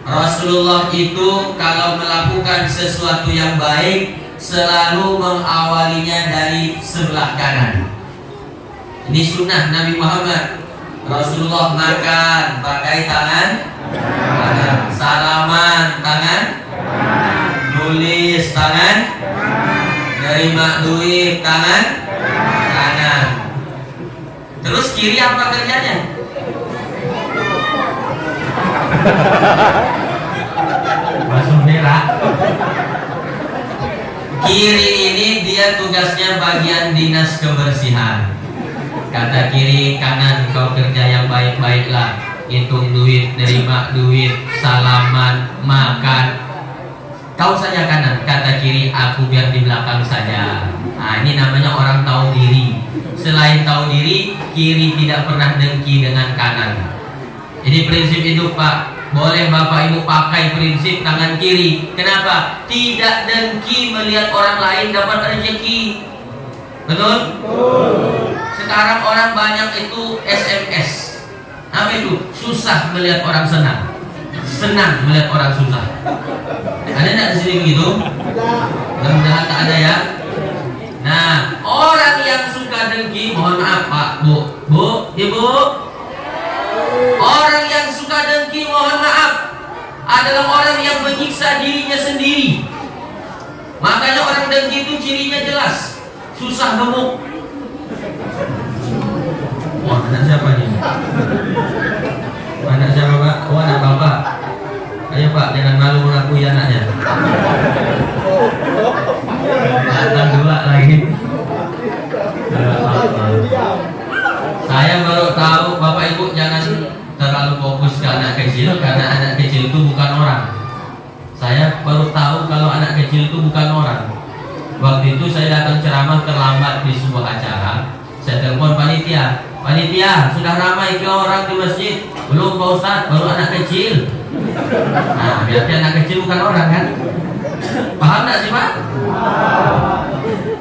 Rasulullah itu kalau melakukan sesuatu yang baik selalu mengawalinya dari sebelah kanan. Ini sunnah Nabi Muhammad. Rasulullah makan pakai tangan kanan, salaman tangan, nulis tangan, nerima duit tangan kanan. Terus kiri apa kerjanya? Masuk merah. Kiri ini dia tugasnya bagian dinas kebersihan. Kata kiri, kanan kau kerja yang baik-baiklah. Hitung duit, nerima duit, salaman, makan. Kau saja kanan. Kata kiri, aku biar di belakang saja. Nah, ini namanya orang tahu diri. Selain tahu diri, kiri tidak pernah dengki dengan kanan. Ini prinsip hidup, Pak. Boleh Bapak Ibu pakai prinsip tangan kiri. Kenapa? Tidak dengki melihat orang lain dapat rezeki. Betul? Sekarang orang banyak itu SMS. Apa itu? Susah melihat orang senang, senang melihat orang susah. Ada nggak di sini begitu? Mudah-mudahan tak ada ya. Nah, orang yang suka dengki, mohon maaf Pak, Bu, Ibu. Orang yang suka dengki, mohon maaf, adalah orang yang menyiksa dirinya sendiri. Makanya orang dengki itu cirinya jelas, susah gemuk. Wah, anak siapa nih? Anak siapa Pak? Oh, anak Bapak. Ayo Pak, jangan malu mengakui anaknya. Datang dua lagi. Saya baru tahu, Bapak Ibu jangan terlalu fokus ke anak kecil, karena anak kecil itu bukan orang. Saya baru tahu kalau anak kecil itu bukan orang. Waktu itu saya datang ceramah terlambat di sebuah acara. Saya telepon panitia, sudah ramai ke orang di masjid? Belum Pak Ustadz, baru anak kecil. Nah, berarti anak kecil bukan orang kan? Paham gak sih Pak?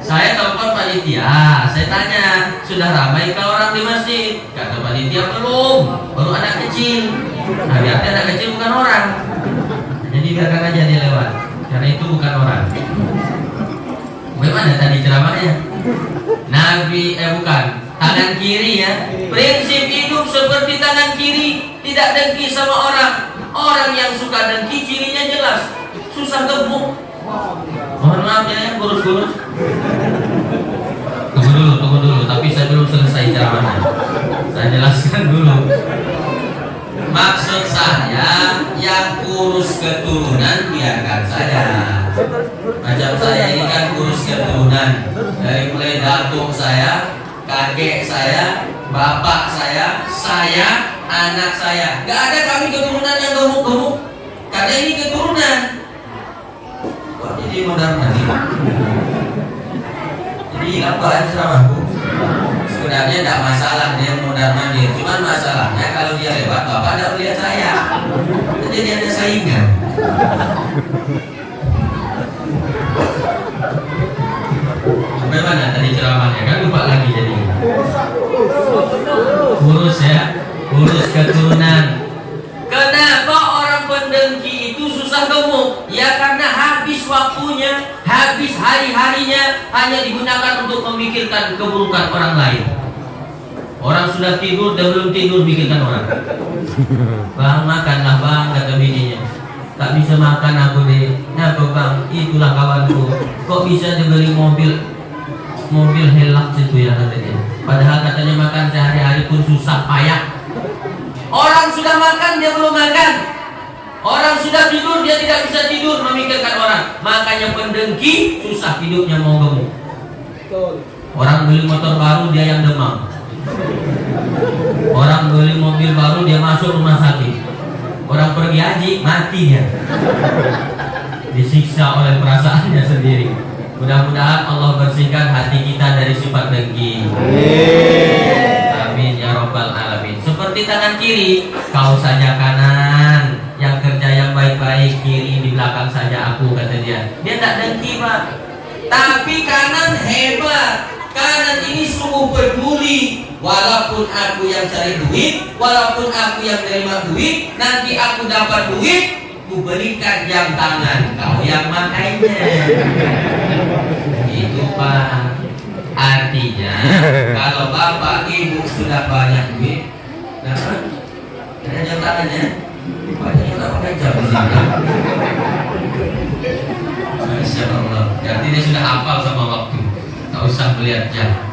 Saya telepon panitia, saya tanya, sudah ramai ke orang di masjid? Kata panitia belum, baru anak kecil. Nah, berarti anak kecil bukan orang. Jadi biarkan aja dia lewat, karena itu bukan orang. Bagaimana tadi ceramahnya? Bukan tangan kiri ya. Prinsip hidup seperti tangan kiri, tidak dengki sama orang. Orang yang suka dengki cirinya jelas, susah gemuk. Mohon maaf ya, kurus-kurus. Tunggu dulu, tapi saya belum selesai ceramahnya. Saya jelaskan dulu. Maksud saya, yang kurus keturunan biarkan saja. Macam saya ini kan kurus keturunan. Dari mulai datuk saya, kakek saya, bapak saya, anak saya. Gak ada kami keturunan yang gemuk-gemuk. Karena ini keturunan. Wah, jadi modern nanti. Jadi apaan ceramahku? Sebenarnya tidak masalah dia modern mandir. Cuman masalahnya kalau dia lewat, bapak tidak melihat saya. Jadi ada saingan. Bagaimana tadi ceramahnya? Kan lupa lagi jadi. Kurus ya, kurus keturunan. Kenapa orang pendengki itu susah gemuk? Ya karena habis waktunya, habis hari-harinya hanya digunakan untuk memikirkan keburukan orang lain. Orang sudah tidur dan belum tidur mikirkan orang. Bang, makanlah bang, kata bininya. Tak bisa makan aku deh. Kenapa bang? Itulah kawanku. Kok bisa dibeli mobil helak situ ya katanya. Padahal katanya makan sehari-hari pun susah payah. Orang sudah makan dia belum makan. Orang sudah tidur dia tidak bisa tidur memikirkan orang. Makanya pendengki susah hidupnya mau gemuk. Orang beli motor baru dia yang demam. Orang beli mobil baru dia masuk rumah sakit. Orang pergi haji mati dia. Disiksa oleh perasaannya sendiri. Mudah-mudahan Allah bersihkan hati kita dari sifat dengki. Amin ya robbal alamin. Seperti tangan kiri, kau saja kanan, yang kerja yang baik-baik, kiri di belakang saja aku, kata dia. Dia tak dengki Pak. Tapi kanan hebat. Kanan ini sungguh peduli. Walaupun aku yang cari duit, walaupun aku yang terima duit, nanti aku dapat duit, ku berikan jam tangan, kau yang makainya. Itu Pak. Artinya kalau bapak ibu sudah banyak duit, dapat ada jam tangannya. Bapaknya tak pakai jam di sini. Masya Allah. Berarti dia sudah hafal sama waktu. Tak usah melihat jam.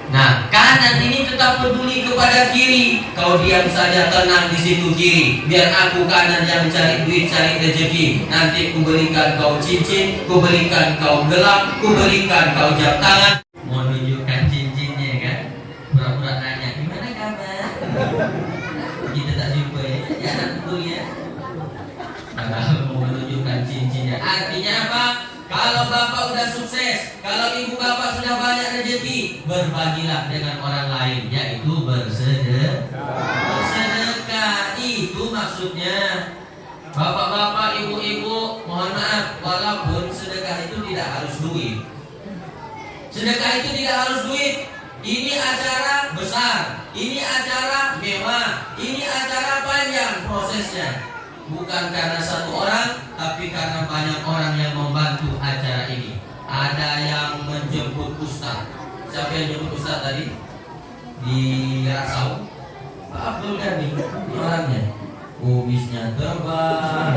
Nah, kanan ini tetap peduli kepada kiri. Kau diam saja, tenang di situ kiri. Biar aku kanan yang cari duit, cari rezeki. Nanti ku berikan kau cincin, ku berikan kau gelang, ku berikan kau jam tangan. Mau nunjukkan cincinnya kan? Pura-pura nanya, gimana kabar? Kita tak jumpa ya, jangan betul ya. Padahal mau menunjukkan cincinnya. Artinya apa? Kalau bapak sudah sukses, kalau ibu bapak sudah banyak rezeki, berbagilah dengan orang lain, yaitu bersedekah. maksudnya. Bapak-bapak, ibu-ibu, mohon maaf, walaupun sedekah itu tidak harus duit. Sedekah itu tidak harus duit. Ini acara besar, ini acara mewah, ini acara panjang prosesnya. Bukan karena satu orang, tapi karena banyak orang yang membantu acara ini. Ada yang menjemput ustaz. Siapa yang jemput ustaz tadi? Di Rasau. Pak Abdul Ghani, ini orangnya. Kumisnya tebal,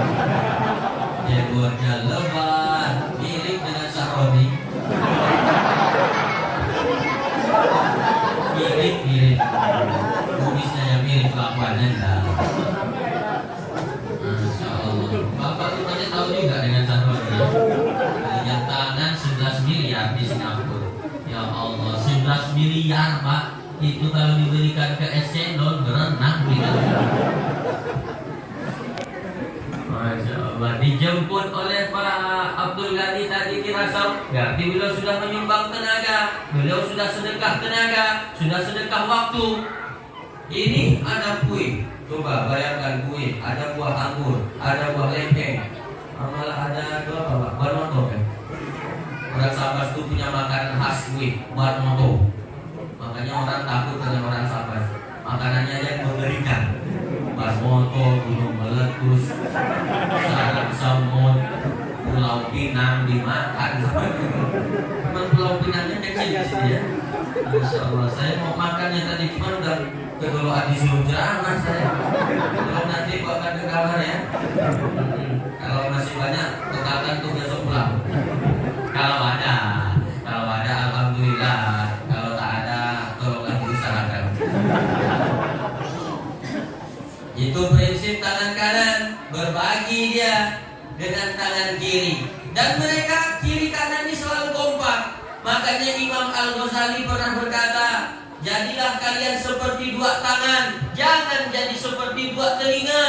jenggotnya lebat, mirip dengan Sahroni. Mirip, kumisnya yang mirip, kelakuannya enggak. Masya Allah. Bapak rupanya tahu juga dengan Sahroni. Yang tangan 11 miliar di Singapura. Ya Allah, 11 miliar Pak. Itu kalau diberikan ke es cendol berenang gitu. Masya Allah, dijemput oleh Pak Abdul Ghani tadi di Rasau. Berarti beliau sudah menyumbang tenaga, beliau sudah sedekah tenaga, sudah sedekah waktu. Ini ada kue, coba bayangkan kue, ada buah anggur, ada buah lempeng, malah ada apa Pak? Barnoto kan? Orang Sabas itu punya makanan khas kue, barnoto. Makanya orang takut dengan orang Sabas. Makanannya yang mengerikan. Barmoto, gunung meletus, sarang samud, Pulau Pinang dimakan. Memang Pulau Pinangnya kecil di sini ya. Masya Allah, saya mau makannya tadi cuma udah kedua hadis ceramah saya. Kalau nanti kok akan ke kamar ya. Kalau masih banyak, totalkan tuh besok pulang. Kalau ada alhamdulillah. Kalau tak ada, tolonglah diusahakan. Itu prinsip tangan kanan, berbagi dia dengan tangan kiri. Dan mereka kiri kanan ini selalu kompak. Makanya Imam Al-Ghazali pernah berkata, jadilah kalian seperti dua tangan, jangan jadi seperti dua telinga.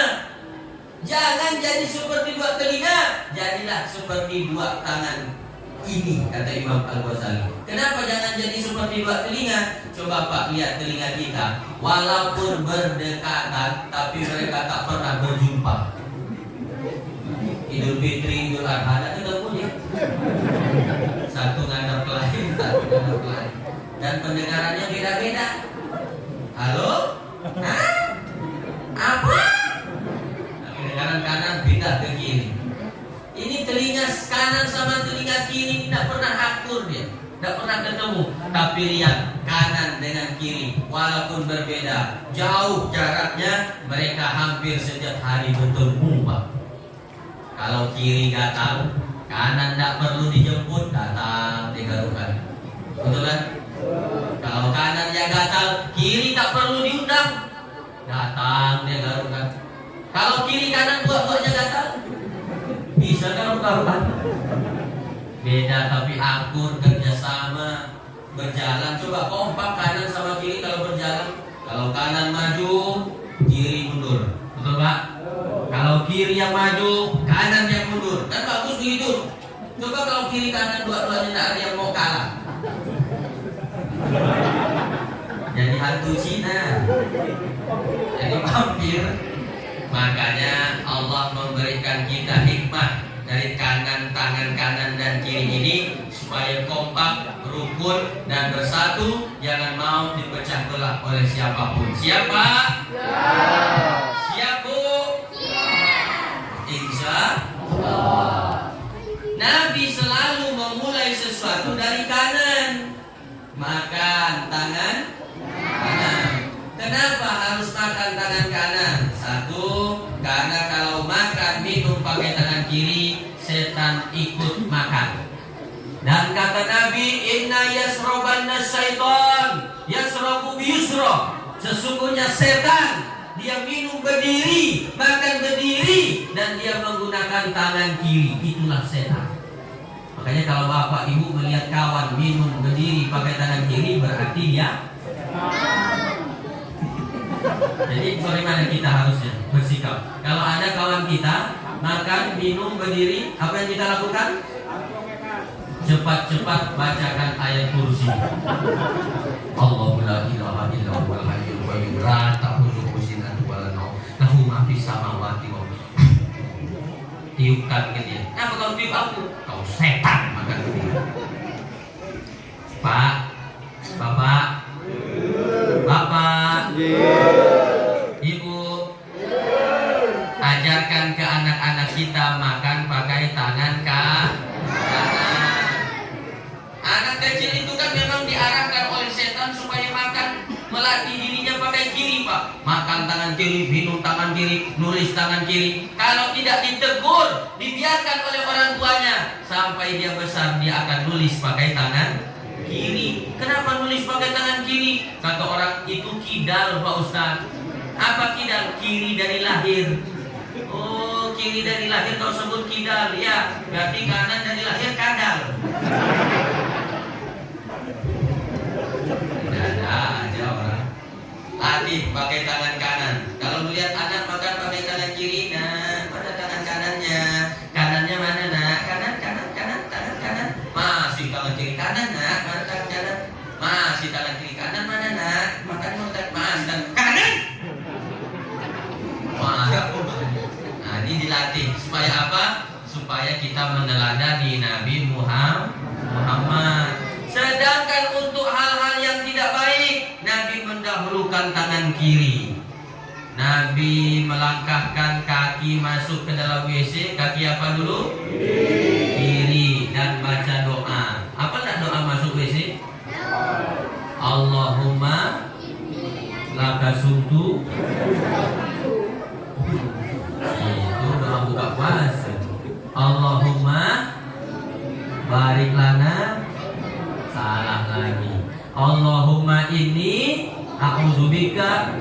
Jangan jadi seperti dua telinga, jadilah seperti dua tangan. Ini kata Imam Al-Ghazali. Kenapa jangan jadi seperti dua telinga? Coba Pak lihat telinga kita, walaupun berdekatan, tapi mereka tak pernah berjumpa. Idul Fitri, Idul Adha, ada ketemu ya. Satu ngadap lain, satu ngadap lain. Dan pendengarannya beda-beda. Halo? Hah? Apa? Pendengaran kanan beda ke kiri. Ini telinga kanan sama telinga kiri tidak pernah akur dia, tidak pernah ketemu. Tapi lihat kanan dengan kiri, walaupun berbeda, jauh jaraknya, mereka hampir setiap hari bertemu Pak. Kalau kiri gatal, kanan tidak perlu dijemput, datang digarukan. Betul kan? Kalau kanan yang gatal, kiri tak perlu diundang, datang dia garukan. Kalau kiri kanan dua-duanya gatal, bisa kan karukan? Beda tapi akur, kerjasama, berjalan. Coba kompak kanan sama kiri kalau berjalan. Kalau kanan maju, kiri mundur, betul Pak? Kalau kiri yang maju, kanan yang mundur, kan bagus begitu. Coba kalau kiri kanan dua-duanya tidak ada yang mau kalah, jadi hantu Cina, jadi vampir. Makanya Allah memberikan kita hikmah dari kanan, tangan kanan dan kiri ini supaya kompak, rukun dan bersatu, jangan mau dipecah belah oleh siapapun. Siapa? Siap Bu? Insya Allah. Nabi selalu memulai sesuatu dari kanan. Makan tangan kanan. Kenapa harus makan tangan kanan? Satu, karena kalau makan minum pakai tangan kiri, setan ikut makan. Dan kata Nabi, inna yasrobanna syaitan yasrobu biyusro. Sesungguhnya setan, dia minum berdiri, makan berdiri, dan dia menggunakan tangan kiri. Itulah setan. Makanya kalau bapak ibu melihat kawan minum berdiri pakai tangan kiri, berarti dia. Jadi bagaimana kita harusnya bersikap? Kalau ada kawan kita makan, minum, berdiri, apa yang kita lakukan? Cepat-cepat bacakan ayat kursi. Allahu la ilaha illa huwal hayyul qayyum la ta'khudhuhu sinatun wa la nawm lahu ma fis samawati tiupkan ke dia. Kenapa kau tiup aku? Kau setan, maka dia. Pak, Bapak, Bapak, Ibu, ajarkan ke anak-anak kita makan pakai tangan kanan. Anak kecil itu kan memang diarahkan oleh setan supaya makan, melatih dirinya pakai kiri, Pak. Makan tangan kiri, minum tangan kiri, nulis tangan kiri. Kalau tidak ditegur, dibiarkan oleh orang tuanya, sampai dia besar dia akan nulis pakai tangan kiri. Kenapa nulis pakai tangan kiri? Kata orang itu kidal, Pak Ustaz. Apa kidal? Kiri dari lahir. Oh, kiri dari lahir kau sebut kidal. Ya, berarti kanan dari lahir kadal. Ada aja orang. Latih pakai tangan kanan. Kalau melihat anak makan pakai tangan kiri, nah, mana tangan kanannya? Kanannya mana, nak? Kanan, kanan. Masih tangan kiri kanan, nak. Mana tangan kanan? Masih tangan kiri kanan, mana, nak? Makan masih tangan kanan. Marah. Nah, ini dilatih supaya apa? Supaya kita meneladani Nabi Muhammad. Sedangkan untuk hal-hal yang tidak baik, Nabi mendahulukan tangan kiri. Nabi melangkahkan kaki masuk ke dalam WC. Kaki apa dulu? Kiri. Dan baca doa. Apa nak doa masuk WC? Allahumma laka sumtu. Itu doa buka puasa. Allahumma barik lana. Salah lagi. Allahumma inni a'udzubika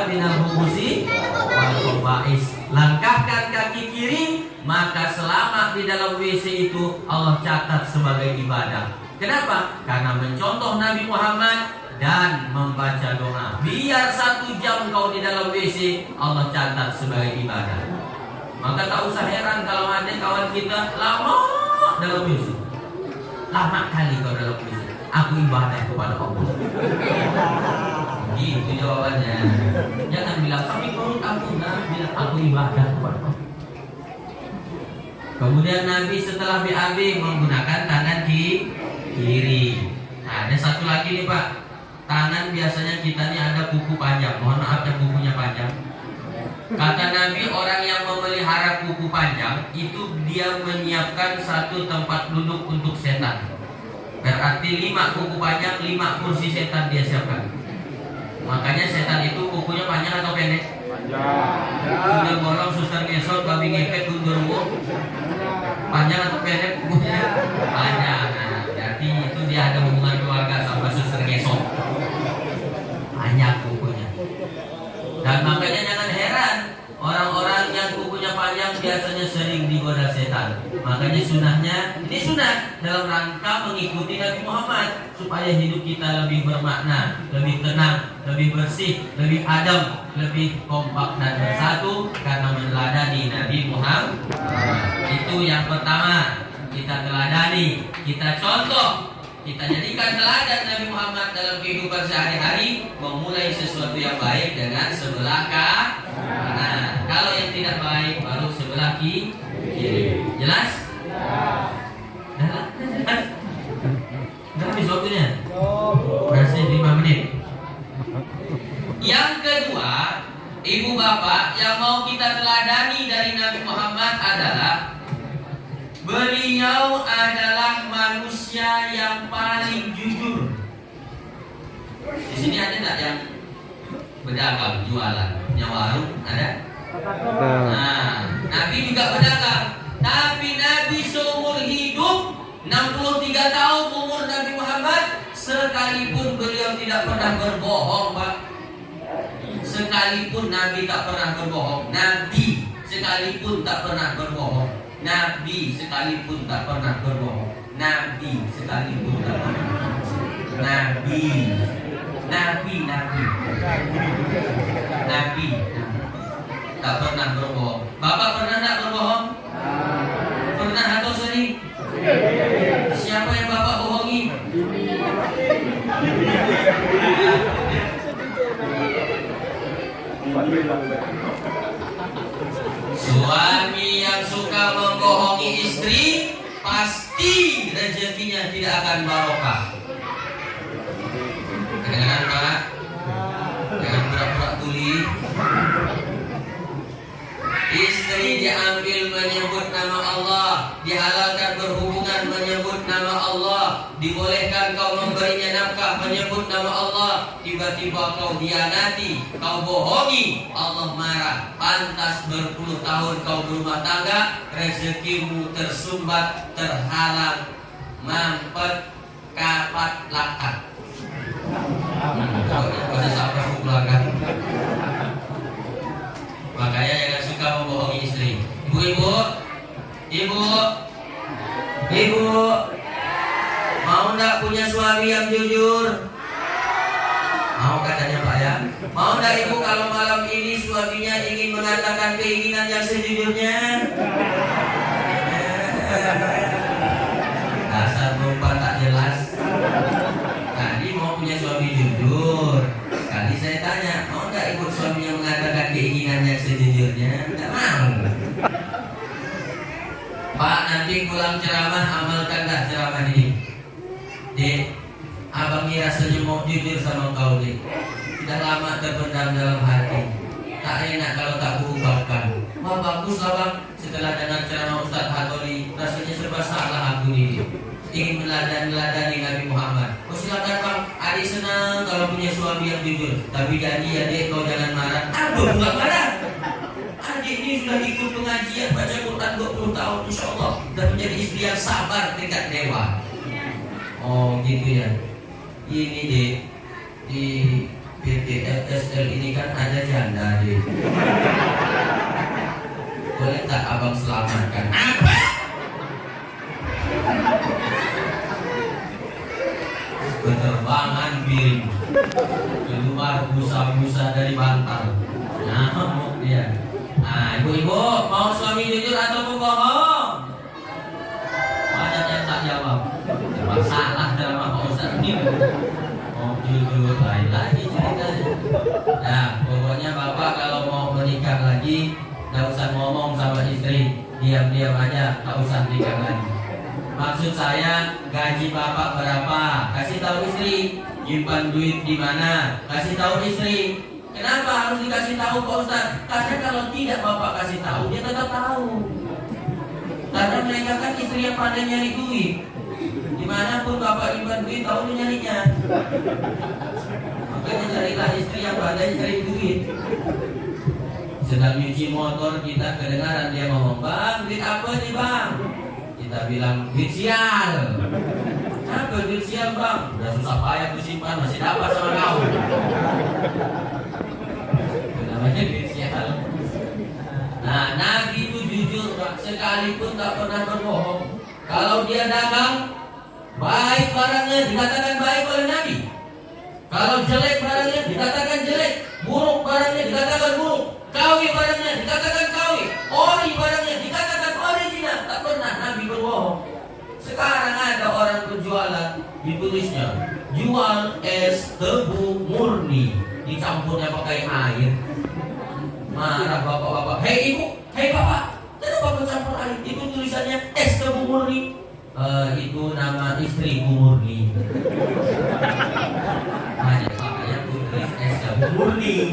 minal khubusi wal khaba'is. Langkahkan kaki kiri, maka selama di dalam WC itu Allah catat sebagai ibadah. Kenapa? Karena mencontoh Nabi Muhammad dan membaca doa. Biar 1 jam kau di dalam WC, Allah catat sebagai ibadah. Maka tak usah heran kalau ada kawan kita lama dalam WC. Lama kali kau dalam WC. Aku ibadah kepada Allah. Gitu jawabannya. Jangan bilang tapi perut aku, nah, bilang aku ibadah kepada Allah. Kemudian Nabi setelah BAB menggunakan tangan kiri. Nah, ada satu lagi nih Pak. Tangan biasanya kita nih ada kuku panjang. Mohon maaf yang kukunya panjang. Kata Nabi, orang yang memelihara kuku panjang itu dia menyiapkan satu tempat duduk untuk setan. Berarti 5 kuku panjang, 5 kursi setan dia siapkan. Makanya setan itu kukunya panjang atau pendek? Panjang. Sudah bolong, suster ngesot, babi ngepet, gundurwo. Panjang atau pendek kukunya? Panjang. Nah, berarti itu dia ada hubungan keluarga sama suster ngesot. Panjang kukunya. Dan makanya jangan heran, orang-orang yang kukunya panjang biasanya sering digoda setan. Makanya sunahnya, ini sunah dalam rangka mengikuti Nabi Muhammad supaya hidup kita lebih bermakna, lebih tenang, lebih bersih, lebih adem, lebih kompak dan bersatu karena meneladani Nabi Muhammad. Itu yang pertama, kita teladani, kita contoh. Kita jadikan teladan Nabi Muhammad dalam kehidupan sehari-hari, memulai sesuatu yang baik dengan sebelah kanan. Kalau yang tidak baik baru sebelah kiri. Jelas? Jelas? Udah habis waktunya? Masih 5 menit. Yang kedua, ibu bapak yang mau kita teladani dari Nabi Muhammad adalah beliau adalah manusia yang paling jujur. Di sini ada tak yang berdagang, jualan, punya warung? Ada? Nah, Nabi juga berdagang. Tapi Nabi seumur hidup 63 tahun umur Nabi Muhammad, sekalipun beliau tidak pernah berbohong, Pak. Sekalipun Nabi tak pernah berbohong. Nabi sekalipun tak pernah berbohong. Nabi sekalipun tak pernah berbohong. Nabi sekalipun tak pernah berbohong. Nabi tak pernah berbohong. Bapak pernah tak berbohong? Pernah atau sering? Siapa yang Bapak bohongi? Suara tidak akan barokah. Kadang-kadang Pak, jangan pura-pura tuli. Istri diambil menyebut nama Allah, dihalalkan berhubungan menyebut nama Allah, dibolehkan kau memberinya nafkah menyebut nama Allah. Tiba-tiba kau hianati, kau bohongi, Allah marah. Pantas berpuluh tahun kau berumah tangga, rezekimu tersumbat, terhalang, mampet, kapat, lakat. Proses apa suku belakang? Makanya jangan suka membohongi istri. Ibu-ibu, ibu, mau ndak punya suami yang jujur? Mau katanya Pak ya. Mau ndak ibu kalau malam ini suaminya ingin mengatakan keinginan yang sejujurnya? Dasar perempuan tak jelas. Tadi mau punya suami jujur. Sekali saya tanya, mau nggak ikut suami yang mengatakan keinginannya sejujurnya? Nggak mau. Pak, nanti pulang ceramah amalkanlah ceramah ini. Dek, abang ini rasanya mau jujur sama kau, Dek. Sudah lama terpendam dalam hati. Tak enak kalau tak kuungkapkan. Wah bagus lah bang. Setelah dengar ceramah Ustadz Hattori, rasanya serba salah aku ini. Ingin meladani Nabi Muhammad. Oh silakan bang, adik senang kalau punya suami yang jujur. Tapi janji ya dek, kau jangan marah. Aku nggak marah. Adik ini sudah ikut pengajian baca Quran 20 tahun, insya Allah dan menjadi istri yang sabar tingkat dewa. Oh gitu ya. Ini dek, di PT FSL ini kan ada janda dek. Boleh tak abang selamatkan? Apa? Keterbangan piring keluar busa-busa dari bantal. Nyamuk dia. Nah ibu-ibu mau suami jujur atau bohong? Banyak yang tak jawab. Masalah drama Pak Ustaz ini. Mau jujur lain lagi ceritanya. Nah pokoknya bapak kalau mau menikah lagi, tidak usah ngomong sama istri, diam-diam aja, tak usah nikah lagi. Maksud saya gaji bapak berapa? Kasih tahu istri. Nyimpan duit di mana? Kasih tahu istri. Kenapa harus dikasih tahu Pak Ustaz? Karena kalau tidak bapak kasih tahu, dia tetap tahu. Karena mereka kan istri yang pandai nyari duit. Dimanapun bapak nyimpan duit, tahu dia nyarinya. Makanya carilah istri yang pandai cari duit. Sedang nyuci motor kita kedengaran dia ngomong, bang, duit apa nih bang? Kita bilang duit sial. Apa duit sial bang? Udah susah payah disimpan masih dapat sama kau. Itu namanya duit sial. Nah Nabi itu jujur sekalipun tak pernah berbohong. Kalau dia dagang baik barangnya dikatakan baik oleh Nabi. Kalau jelek barangnya dikatakan jelek, buruk barangnya dikatakan buruk, kawi barangnya dikatakan kawi, ori barangnya dikatakan original. Tak pernah Nabi berbohong. Sekarang ada orang berjualan, ditulisnya jual es tebu murni, dicampurnya pakai air. Marah bapak-bapak, hei ibu, hei bapak, kenapa mencampur air? Itu tulisannya es tebu murni. Itu nama istriku murni. Hanya makanya tulis es tebu murni.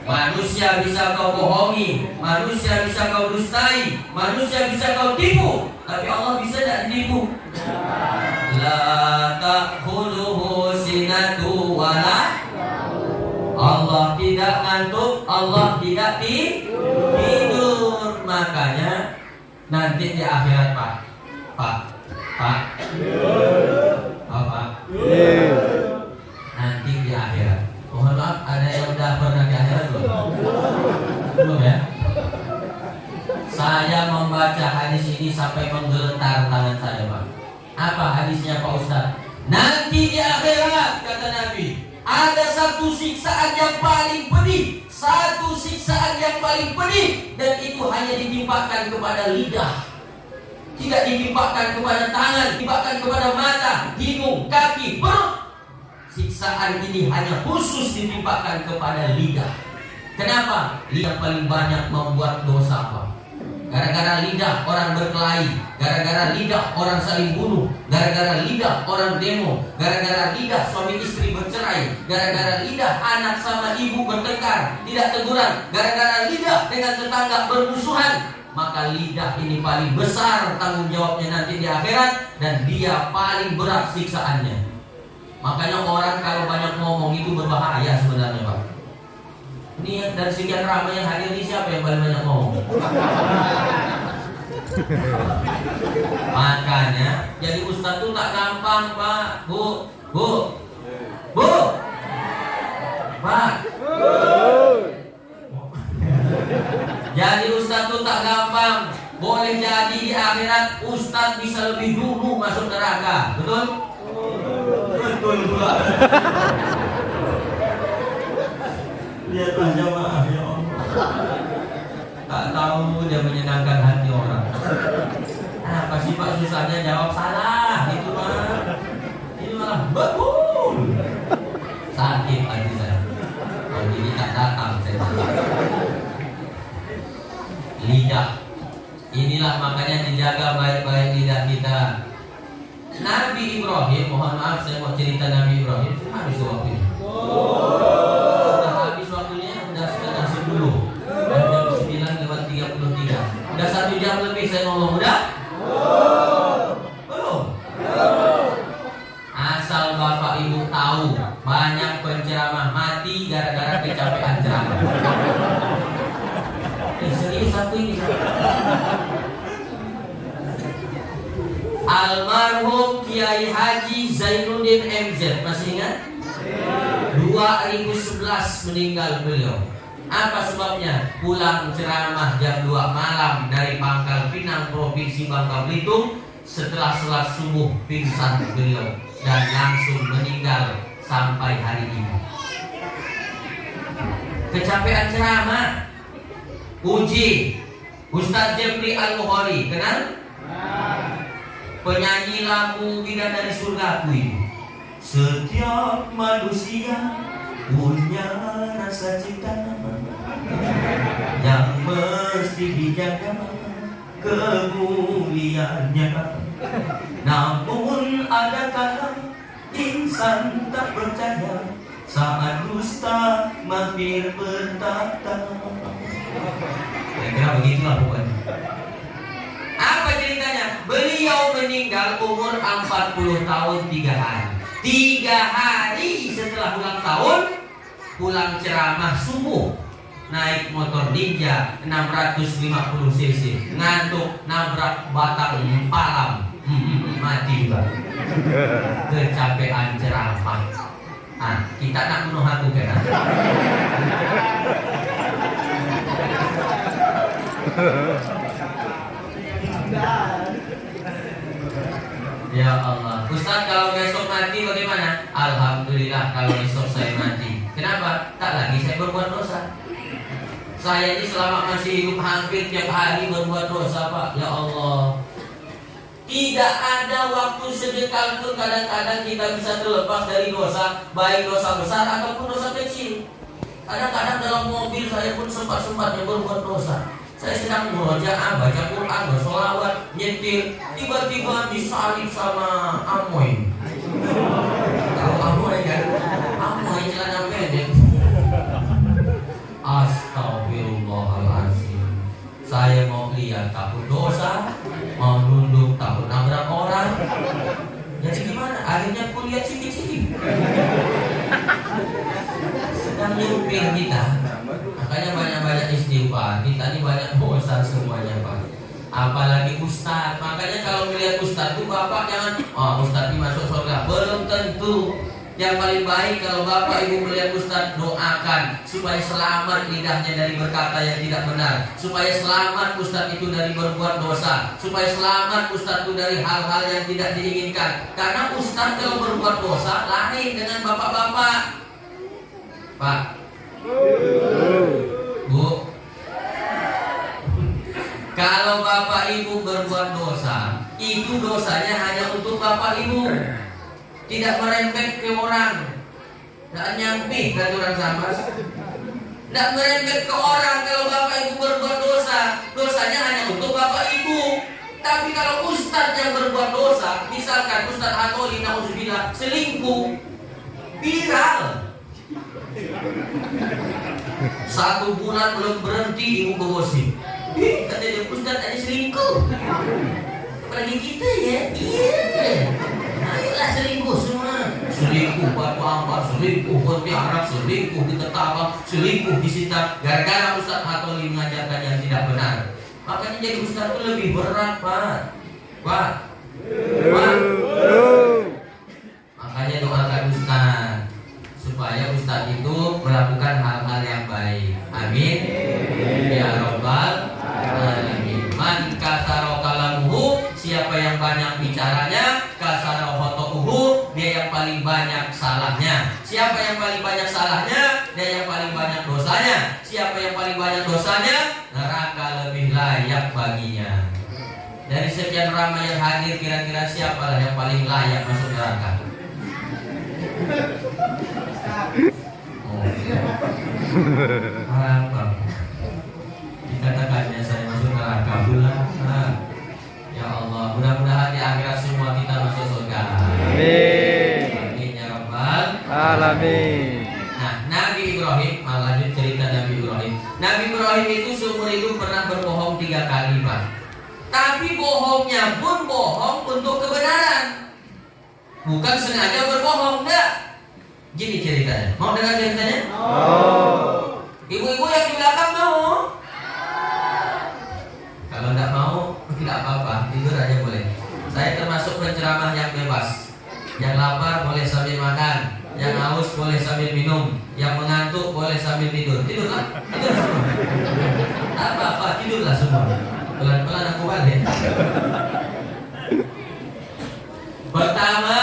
Manusia bisa kau bohongi, manusia bisa kau dustai, manusia bisa kau tipu, tapi Allah bisa tidak ditipu. La ta'khuluhu sinatu wala. Allah tidak ngantuk, Allah tidak tidur. Makanya nanti di akhirat Pak. Nanti di akhirat. Mohon maaf, ada yang udah pernah di akhirat belum? Belum ya? Saya membaca hadis ini sampai menggeletar tangan saya, Pak. Apa hadisnya Pak Ustaz? Nanti di akhirat, kata Nabi, ada satu siksaan yang paling pedih, satu siksaan yang paling pedih, dan itu hanya ditimpakan kepada lidah, tidak ditimpakan kepada tangan, ditimpakan kepada mata, hidung, kaki, perut. Siksaan ini hanya khusus ditimpakan kepada lidah. Kenapa? Lidah paling banyak membuat dosa, Pak. gara-gara lidah orang berkelahi, gara-gara lidah orang saling bunuh, gara-gara lidah orang demo, gara-gara lidah suami istri bercerai, gara-gara lidah anak sama ibu bertengkar, tidak teguran, gara-gara lidah dengan tetangga bermusuhan, maka lidah ini paling besar tanggung jawabnya nanti di akhirat, dan dia paling berat siksaannya. Makanya orang kalau banyak ngomong itu berbahaya sebenarnya, Pak. Ini dari sekian ramai yang hadir ini siapa yang paling banyak ngomong? Makanya jadi ustadz tuh tak gampang, Pak. Bu, Pak. Jadi ustadz tuh tak gampang. Boleh jadi di akhirat ustadz bisa lebih dulu masuk neraka. Betul? Betul pula. Lihatlah jamaah, ya Allah. Tak tahu dia menyenangkan hati orang. Apa sih Pak susahnya jawab salah? Itu mah. Ini malah betul. Sakit hati saya. Kalau ini tak datang saya. Lidah. Inilah makanya dijaga baik-baik lidah kita. Nabi Ibrahim, mohon maaf saya mau cerita Nabi Ibrahim, habis waktu ini. Sudah habis waktunya, sudah setengah 10. Jam 9:33. Udah 1 jam lebih saya ngomong, udah? Belum? Asal Bapak Ibu tahu, banyak penceramah mati gara-gara kecapean ceramah. Serius aku ini. Almarhum Kiai Haji Zainuddin MZ, masih ingat? 2011 meninggal beliau. Apa sebabnya? Pulang ceramah jam 2 malam dari Pangkal Pinang, Provinsi Bangka Belitung. Setelah sholat subuh pingsan beliau dan langsung meninggal sampai hari ini. Kecapean ceramah. Uji Ustadz Jepri Al-Mukhari, kenal? Penyanyi lagu Bidadari Surgaku ini. Setiap manusia punya rasa cinta yang mesti dijaga kemuliaannya. Namun ada kala insan tak percaya saat dusta mampir bertata. Kira-kira begitulah pokoknya. Apa ceritanya? Beliau meninggal umur 40 tahun 3 hari. 3 hari setelah ulang tahun, pulang ceramah subuh, naik motor Ninja 650 cc, ngantuk, nabrak batang palang, mati juga. Kecapean ceramah. Nah, kita nak bunuh aku kan? Ya Allah, Ustaz kalau besok mati bagaimana? Alhamdulillah kalau besok saya mati. Kenapa? Tak lagi saya berbuat dosa. Saya ini selama masih hidup hampir tiap hari berbuat dosa, Pak. Ya Allah, tidak ada waktu sedekal pun kadang-kadang kita bisa terlepas dari dosa, baik dosa besar ataupun dosa kecil. Kadang-kadang dalam mobil saya pun sempat-sempatnya berbuat dosa. Saya sedang murojaah, baca Quran, bersolawat, nyetir, tiba-tiba disalib sama Amoy. Tahu Amoy kan? Amoy celana pendek. Astagfirullahaladzim. Saya mau lihat takut dosa, mau nunduk takut nabrak orang. Jadi gimana? Akhirnya kuliah ciki-ciki. Sedang nyupir kita. Makanya banyak-banyak istighfar. Kita ini banyak bosan semuanya, Pak. Apalagi ustaz. Makanya kalau melihat ustaz itu bapak jangan, oh ustaz ini masuk surga. Belum tentu. Yang paling baik kalau bapak ibu melihat ustaz, doakan supaya selamat lidahnya dari berkata yang tidak benar, supaya selamat ustaz itu dari berbuat dosa, supaya selamat ustaz itu dari hal-hal yang tidak diinginkan. Karena ustaz kalau berbuat dosa lain dengan bapak-bapak. Pak, Bu, kalau bapak ibu berbuat dosa, itu dosanya hanya untuk bapak ibu, tidak merembet ke orang, tidak nyampi kan orang sama, tidak merembet ke orang. Kalau bapak ibu berbuat dosa, dosanya hanya untuk Tapi kalau ustadz yang berbuat dosa, misalkan Ustadz Hatoli na'udzubillah selingkuh, viral. 1 bulan belum berhenti ibu gosip. Katanya Ustadz tadi selingkuh. Apalagi kita ya, iya. Ayolah selingkuh semua. Selingkuh Batu Ampar, selingkuh Pontianak, selingkuh di Ketapang, selingkuh di Sitar. Gara-gara Ustadz Hatoli mengajarkan yang tidak benar. Makanya jadi Ustadz itu lebih berat, Pak. Pak. Makanya doakan Ustadz supaya Ustadz itu melakukan hal-hal yang baik. Amin. Ya Rabbal Alamin. Man kasaro kalamuhu, siapa yang banyak bicaranya, kasaro khotokuhu, dia yang paling banyak salahnya. Siapa yang paling banyak salahnya, dia yang paling banyak dosanya. Siapa yang paling banyak dosanya, neraka lebih layak baginya. Dari sekian ramai yang hadir, kira-kira siapalah yang paling layak masuk neraka? Apa? Dikatakannya saya masuk neraka pula. Ya Allah, mudah-mudahan di akhirat semua kita masuk surga. Amin. Amin ya Rabbal Alamin. Nah, Nabi Ibrahim, lanjut cerita Nabi Ibrahim. Nabi Ibrahim itu seumur hidup pernah berbohong 3 kali, Pak. Tapi bohongnya pun bohong untuk kebenaran, bukan sengaja berbohong, enggak. Gini ceritanya. Mau dengar ceritanya? Ibu-ibu yang di belakang mau? Kalau enggak mau, tidak apa-apa, tidur aja boleh. Saya termasuk penceramah yang bebas. Yang lapar boleh sambil makan, yang haus boleh sambil minum, yang mengantuk boleh sambil tidur. Tidurlah, tidur semua. Tak apa-apa, tidurlah semua. Pelan-pelan aku balik. Pertama,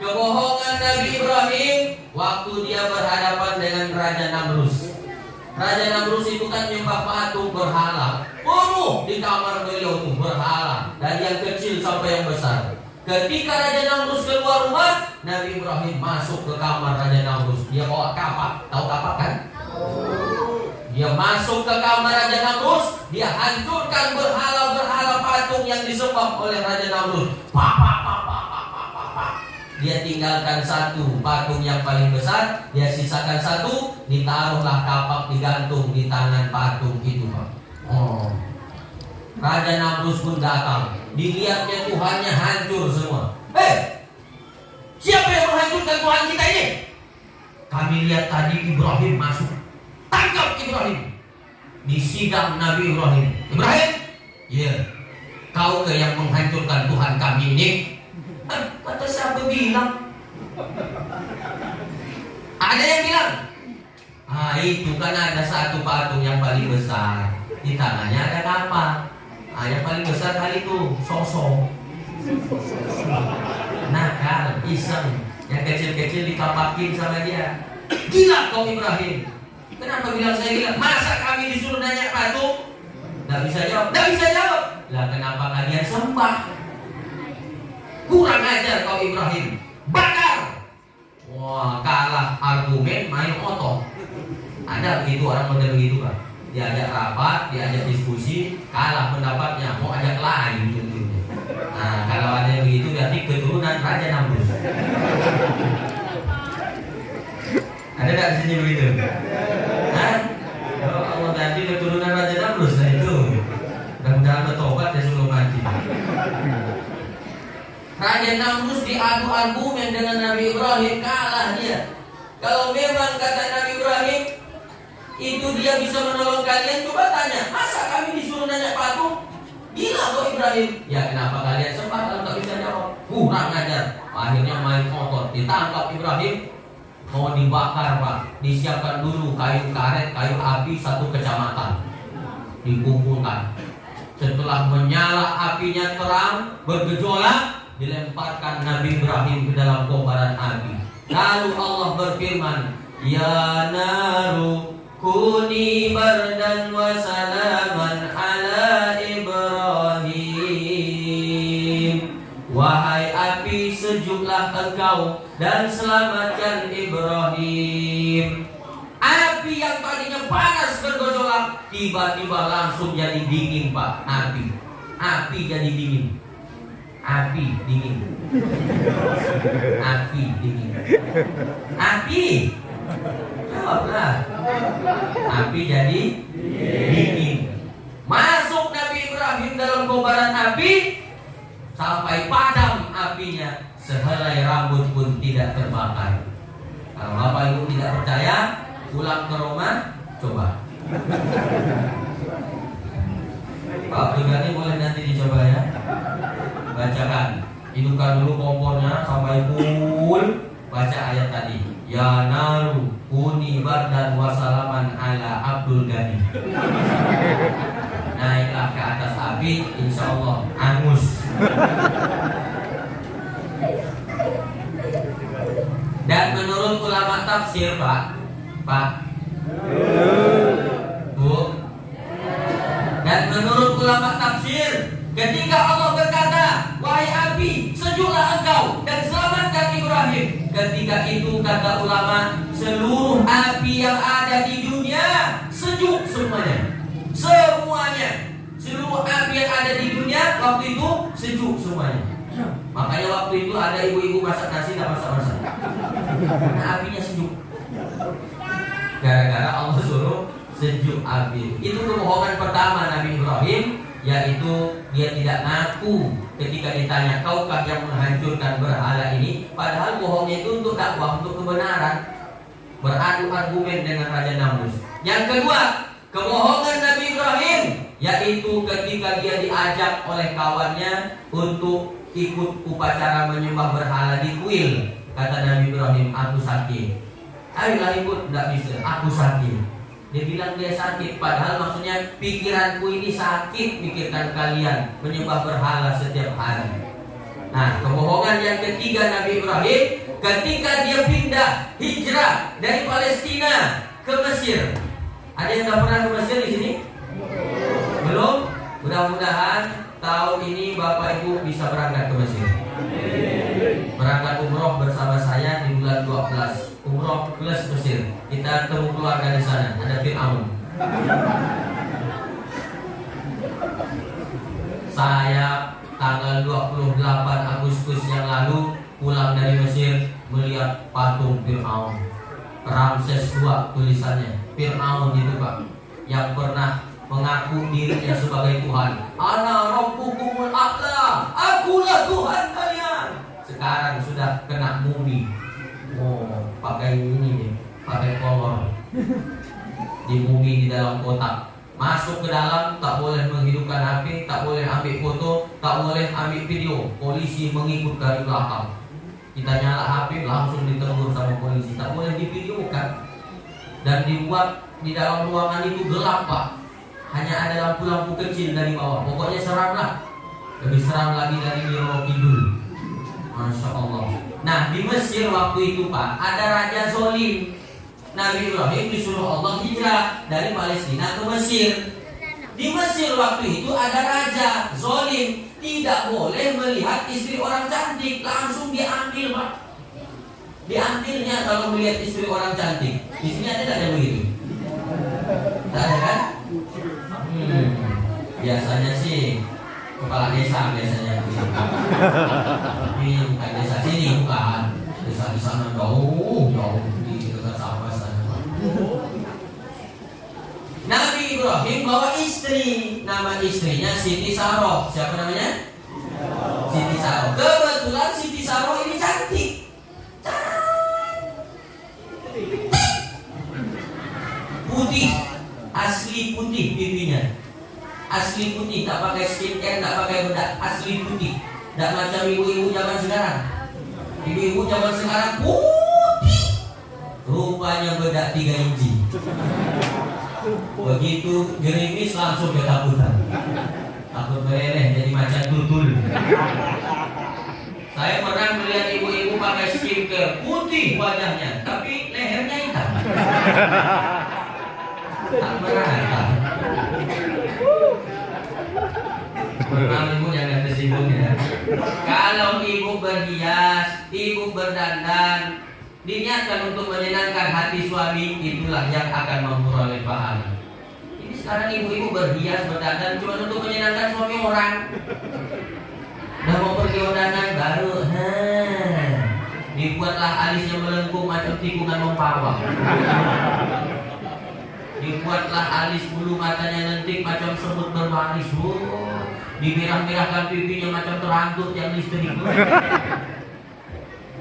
kebohongan Nabi Ibrahim waktu dia berhadapan dengan Raja Namrus. Raja Namrus itu kan nyembah patung berhala. Di kamar beliau tuh berhala, dari yang kecil sampai yang besar. Ketika Raja Namrus keluar rumah, Nabi Ibrahim masuk ke kamar Raja Namrus. Dia bawa kapak, tahu kapak kan? Dia masuk ke kamar Raja Namrus, dia hancurkan berhala-berhala patung yang disembah oleh Raja Namrus. Dia tinggalkan 1 patung yang paling besar, dia sisakan 1, ditaruhlah kapak digantung di tangan patung itu, Pak. Raja Namrus pun datang, dilihatnya Tuhannya hancur semua. Siapa yang menghancurkan Tuhan kita ini? Kami lihat tadi Ibrahim masuk. Tangkap Ibrahim. Disidang Nabi Ibrahim. Ibrahim? Iya. Kau ke yang menghancurkan Tuhan kami ini? Kata siapa bilang? Ada yang bilang? Itu kan ada 1 patung yang paling besar. Di tangannya ada kapak. Yang paling besar kali itu sosok. Nakal, iseng. Yang kecil-kecil dikapakin sama dia. Gila kau Ibrahim. Kenapa bilang saya gila? Masa kami disuruh nanya patung? Nggak bisa jawab. Nggak bisa jawab. Lah kenapa kalian sembah? Kurang ajar kau Ibrahim. Bakar. Wah, kalah argumen, main otot. Ada begitu orang model begitu, Pak. Diajak rapat, diajak diskusi, kalah pendapatnya, mau ajak lain tentunya. Nah, kalau ada yang begitu berarti keturunan Raja Namrus. Ada nggak di sini begitu? Hah? Oh Allah, nanti keturunan Raja Namrus lah itu. Mudah-mudahan bertobat ya sebelum mati. Raja Namrus diadu argumen dengan Nabi Ibrahim, kalah dia. Kalau memang kata Nabi Ibrahim itu dia bisa menolong kalian, coba tanya, masa kami disuruh nanya patung? Gila kok Ibrahim. Ya kenapa kalian sembah kalau nggak bisa jawab? Kurang ajar. Akhirnya main otot, ditangkap Ibrahim, mau dibakar, Pak. Disiapkan dulu kayu karet, kayu api 1 kecamatan, dikumpulkan. Setelah menyala apinya terang, bergejolak, dilemparkan Nabi Ibrahim ke dalam kobaran api. Lalu Allah berfirman, Ya naru kuni bardan wa salaman ala Ibrahim. Wahai api, sejuklah engkau dan selamatkan Ibrahim. Api yang tadinya panas bergejolak tiba-tiba langsung jadi dingin, Pak. Api api jadi dingin. Api dingin. Api dingin. Api. Jawablah. Api jadi dingin. Masuk Nabi Ibrahim dalam kobaran api sampai padam apinya, sehelai rambut pun tidak terbakar. Kalau Bapak Ibu tidak percaya, pulang ke rumah, coba. Pak Abdul Ghani boleh nanti dicoba ya. Bacakan, hidupkan dulu kompornya sampai full. Baca ayat tadi. Ya naru kuni bardan wasalaman ala Abdul Ghani. Naiklah ke atas api, insya Allah angus. Dan menurut ulama tafsir, Pak Bu, dan menurut ulama tafsir, ketika Allah berkata, wahai api, sejuklah engkau dan selamatkan Ibrahim. Ketika itu kata ulama, seluruh api yang ada di dunia sejuk semuanya. Semuanya, seluruh api yang ada di dunia waktu itu sejuk semuanya. Makanya waktu itu ada ibu-ibu masak nasi tak masak-masak, karena apinya sejuk. Gara-gara Allah suruh sejuk api. Itu kebohongan pertama Nabi Ibrahim, yaitu dia tidak ngaku ketika ditanya, kaukah yang menghancurkan berhala ini? Padahal bohongnya itu untuk dakwah, untuk kebenaran, beradu argumen dengan Raja Namrus. Yang kedua, kebohongan Nabi Ibrahim, yaitu ketika dia diajak oleh kawannya untuk ikut upacara menyembah berhala di kuil. Kata Nabi Ibrahim, aku sakit. Ayolah ikut, tidak bisa, aku sakit. Dia bilang dia sakit, padahal maksudnya pikiranku ini sakit, pikirkan kalian menyembah berhala setiap hari. Nah, kebohongan yang ketiga Nabi Ibrahim, ketika dia pindah hijrah dari Palestina ke Mesir. Ada yang tidak pernah ke Mesir di sini? Belum? Mudah-mudahan tahun ini Bapak Ibu bisa berangkat ke Mesir. Berangkat umroh bersama saya di bulan 12. Umroh plus Mesir. Kita ketemu keluarga di sana. Ada Fir'aun. Saya tanggal 28 Agustus yang lalu pulang dari Mesir melihat patung Fir'aun. Ramses II tulisannya. Fir'aun itu Pak, yang pernah mengaku dirinya sebagai Tuhan. Ana rabbukumul a'la, akulah Tuhan kalian. Sekarang sudah kena mumi. Oh, pakai ini nih, pakai kolor. Di mumi di dalam kotak. Masuk ke dalam, tak boleh menghidupkan HP, tak boleh ambil foto, tak boleh ambil video. Polisi mengikut dari belakang. Kita nyala HP, langsung ditegur sama polisi. Tak boleh divideokan. Dan dibuat di dalam ruangan itu gelap Pak. Hanya ada lampu-lampu kecil dari bawah. Pokoknya seram lah. Lebih seram lagi dari di Roro Kidul. Masya Allah. Nah di Mesir waktu itu Pak, ada Raja Zolim. Nabi Ibrahim disuruh Allah hijrah dari Palestina ke Mesir. Di Mesir waktu itu ada Raja Zolim, tidak boleh melihat istri orang cantik. Langsung diambil Pak. Diambilnya kalau melihat istri orang cantik. Di sini ada tidak yang begitu? Tidak ada kan? Biasanya sih kepala desa biasanya begitu. Tapi bukan desa sini, bukan. Desa di sana jauh di dekat sawah sana. Nabi Ibrahim bawa istri, nama istrinya Siti Saroh. Siapa namanya? Siti Saroh. Kebetulan Siti Saroh ini cantik. Putih, asli putih pipinya. Asli putih, tak pakai skincare, tak pakai bedak, asli putih. Tak macam ibu-ibu zaman sekarang. Ibu-ibu zaman sekarang putih, rupanya bedak 3 inci. Begitu gerimis langsung ketakutan. Takut meleleh jadi macan tutul. Saya pernah melihat ibu-ibu pakai skincare, putih wajahnya, tapi lehernya hitam. Tak merata. Memang ibu jangan tersinggung ya. Kalau ibu berhias, ibu berdandan, diniatkan untuk menyenangkan hati suami, itulah yang akan memperoleh pahala. Ini Sekarang ibu-ibu berhias, berdandan cuma untuk menyenangkan suami orang. Udah mau pergi undangan baru, dibuatlah alisnya melengkung macam tikungan mempawang. Dibuatlah alis bulu matanya lentik macam semut berbaris. Dimerah-merahkan pipinya macam terantuk yang listrik.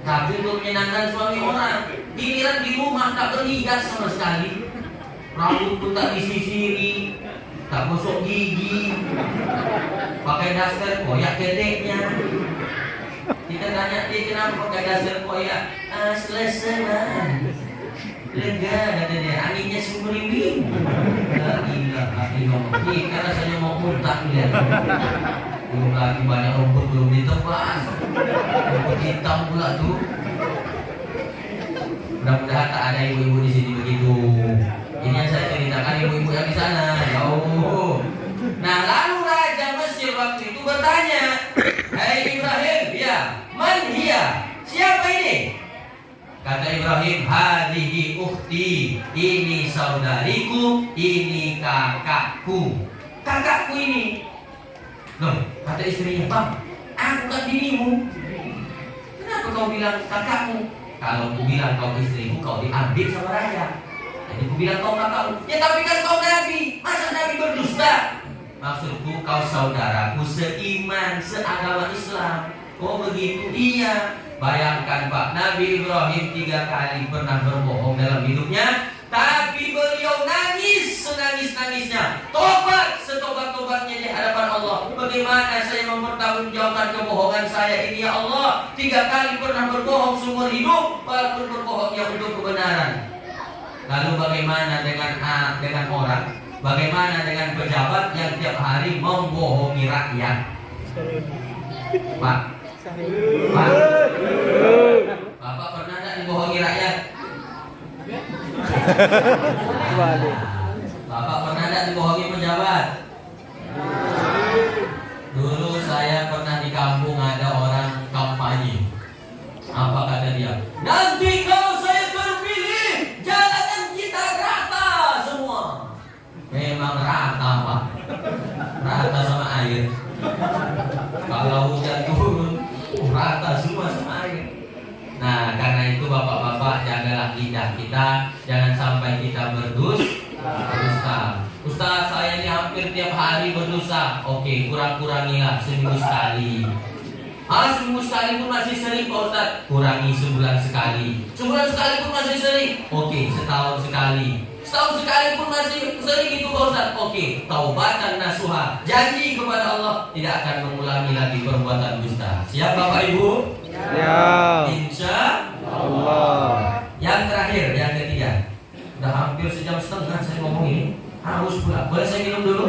Tapi untuk menyenangkan suami orang, giliran di rumah tak berhias sama sekali. Rambut pun tak disisiri, tak gosok gigi, pakai daster koyak gedeknya. Kita tanya dia kenapa pakai daster koyak, selesai lega katanya, anginnya semeriwing. La ilaha illallah. Kita rasanya mau muntah lihat. Belum lagi banyak rumput belum ditebas, rumput hitam pula tuh. Mudah-mudahan tak ada ibu-ibu di sini begitu. Ini yang saya ceritakan ibu-ibu yang di sana. Jauh. Nah, lalu Raja Mesir waktu itu bertanya, "Hai Ibrahim, ya, man hiya? Siapa ini?" Kata Ibrahim, "Hadihi ukhti, ini saudariku, ini kakakku." Kakakku ini. Loh, kata istrinya, "Bang, aku kan binimu. Kenapa kau bilang kakakmu? Kalau aku bilang kau istriku, kau diambil sama raja. Jadi aku bilang kau kakakmu. Ya tapi kan kau nabi, masa nabi berdusta? Maksudku kau saudaraku seiman, seagama Islam." Oh begitu, iya. Bayangkan Pak, Nabi Ibrahim 3 kali pernah berbohong dalam hidupnya, tapi beliau nangis senangis-nangisnya, tobat setobat-tobatnya di hadapan Allah. Bagaimana saya mempertanggungjawabkan kebohongan saya ini ya Allah? 3 kali pernah berbohong seumur hidup, walaupun berbohongnya untuk kebenaran. Lalu bagaimana dengan orang? Bagaimana dengan pejabat yang tiap hari membohongi rakyat? Pak, Bapak pernah tak dibohongi rakyat? Bapak pernah tak dibohongi pejabat? Dulu saya pernah di kampung ada orang kampanye. Apa kata dia? "Nanti kalau saya terpilih, jalanan kita rata semua." Memang rata Pak, rata sama air. Kalau hujan turun, rata semua sama air. Nah, karena itu bapak-bapak jagalah lidah kita, jangan sampai kita berdusta. Ustaz, saya ini hampir tiap hari berdosa. Oke, kurang-kurangilah seminggu sekali. Seminggu sekali pun masih sering Pak Ustaz. Kurangi sebulan sekali. Sebulan sekali pun masih sering. Oke, setahun sekali. Setahun sekali pun masih sering itu Pak Ustaz. Oke, taubatan nasuha. Janji kepada Allah tidak akan mengulangi lagi perbuatan dusta. Siap Bapak Ibu? Ya. Insya Allah. Yang terakhir, yang ketiga. Udah hampir 1,5 jam saya ngomong ini. Harus pula. Boleh saya minum dulu?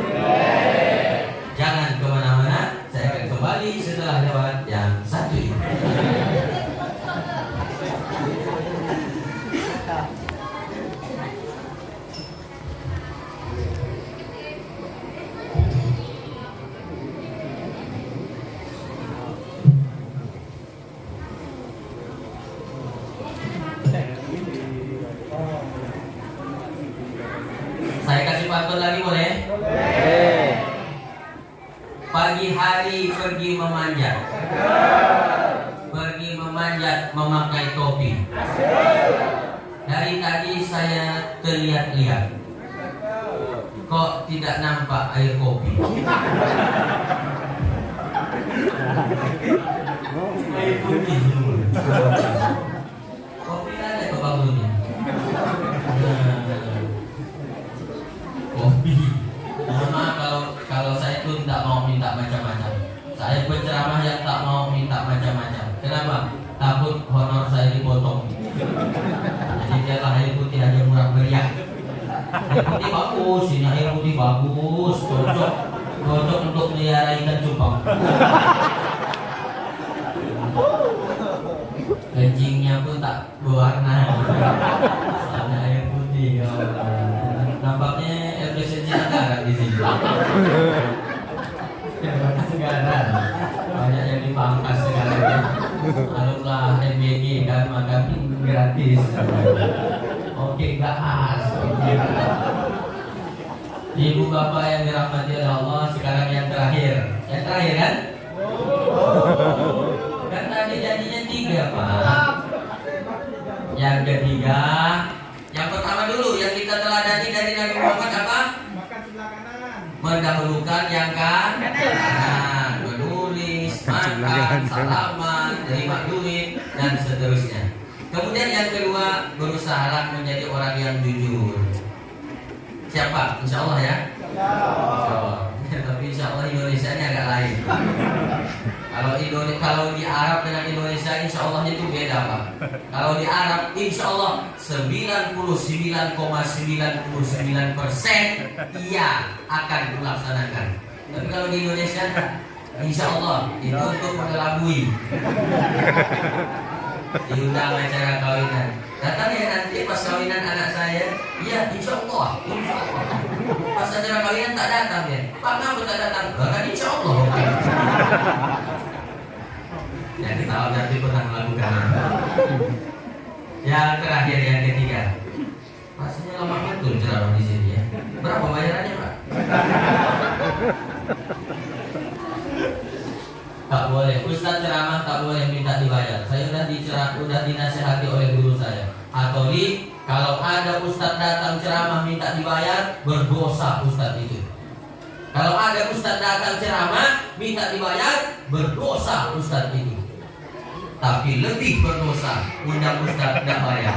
Jangan kemana-mana. Saya akan kembali setelah lewat yang satu ini. Saya kasih pantun lagi boleh? Pagi hari pergi memanjat. Pergi memanjat memakai topi. Dari tadi saya terlihat-lihat. Kok tidak nampak air kopi? Air putih semua. Kopi ada ke bangunnya. Kopi. Mohon maaf kalau saya itu tidak mau minta macam-macam. Saya penceramah yang tak mau minta macam-macam. Kenapa? Takut honor saya dipotong. Jadi biarlah air putih aja murah meriah. Air putih bagus, ini air putih bagus, cocok untuk melihara ikan cupang. Kencingnya pun tak berwarna. Ada air putih. Nampaknya efisiensi negara di sini. Negara banyak yang dipangkas sekarang. Alumlah MBG kan makan gratis. Oke gas. Ibu bapak yang dirahmati oleh Allah, sekarang yang terakhir. Yang terakhir kan? Kan tadi jadinya 3 Pak. Yang ketiga, yang pertama dulu yang kita teladani dari Nabi Muhammad apa? Makan sebelah kanan. Mendahulukan yang kanan, menulis, makan, salaman, terima duit, dan seterusnya. Kemudian yang kedua, berusaha menjadi orang yang jujur. Siapa? Insya Allah ya. Insya Allah. Tapi insya Allah Indonesia ini agak lain. Kalau di Arab dengan Indonesia insya Allah itu beda Pak. Kalau di Arab insya Allah 99,99% iya akan melaksanakan. Tapi kalau di Indonesia insya Allah itu untuk mengelabui. Diundang acara kawinan. Datang ya nanti pas kawinan anak saya. Iya insya Allah. Pas acara kawinan tak datang ya. Pak kenapa tak datang? Kan insya Allah. Ya kita nanti pernah melakukan. Yang terakhir yang ketiga. Rasanya lama betul ceramah di sini ya. Berapa bayarannya Pak? Tak boleh, Ustaz ceramah tak boleh minta dibayar. Saya udah dinasihati oleh guru saya. Atau kalau ada Ustaz datang ceramah minta dibayar, berdosa Ustaz itu. Kalau ada Ustaz datang ceramah minta dibayar, berdosa Ustaz itu. Tapi lebih berdosa undang Ustaz tidak bayar.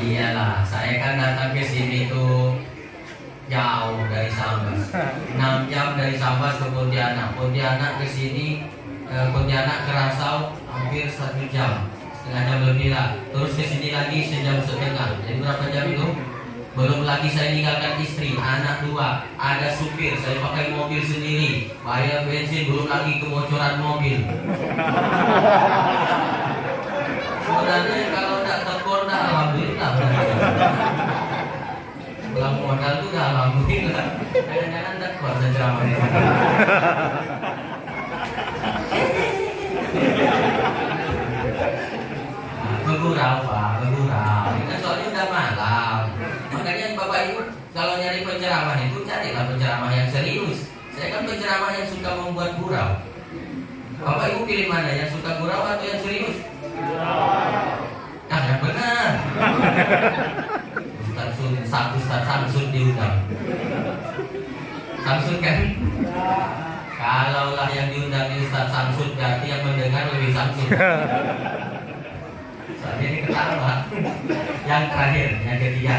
Iyalah, saya kan datang ke sini tuh jauh dari Sambas, 6 jam dari Sambas ke Pontianak, Pontianak ke sini, Pontianak ke Rasau hampir 1 jam, setengah jam lebih lah. Terus ke sini lagi sejam setengah. Jadi berapa jam itu? Belum lagi saya ninggalkan istri, anak 2, ada supir, saya pakai mobil sendiri, bayar bensin, belum lagi kebocoran mobil. Sebenarnya kalau tidak tekor dah alhamdulillah. Pulang modal tuh dah alhamdulillah. Jangan-jangan tekor saya ceramah ini. Bergurau Pak, bergurau. Ini kan soalnya udah malam. Makanya Bapak Ibu kalau nyari penceramah itu carilah penceramah yang serius. Saya kan penceramah yang suka membuat gurau. Bapak Ibu pilih mana, yang suka gurau atau yang serius? Nah, yang benar. Ustaz Samsun diundang. Samsun kan? Kalaulah yang diundang di Ustaz Samsun berarti yang mendengar lebih Samsun. Soalnya ini ketawa. Yang terakhir, yang ketiga.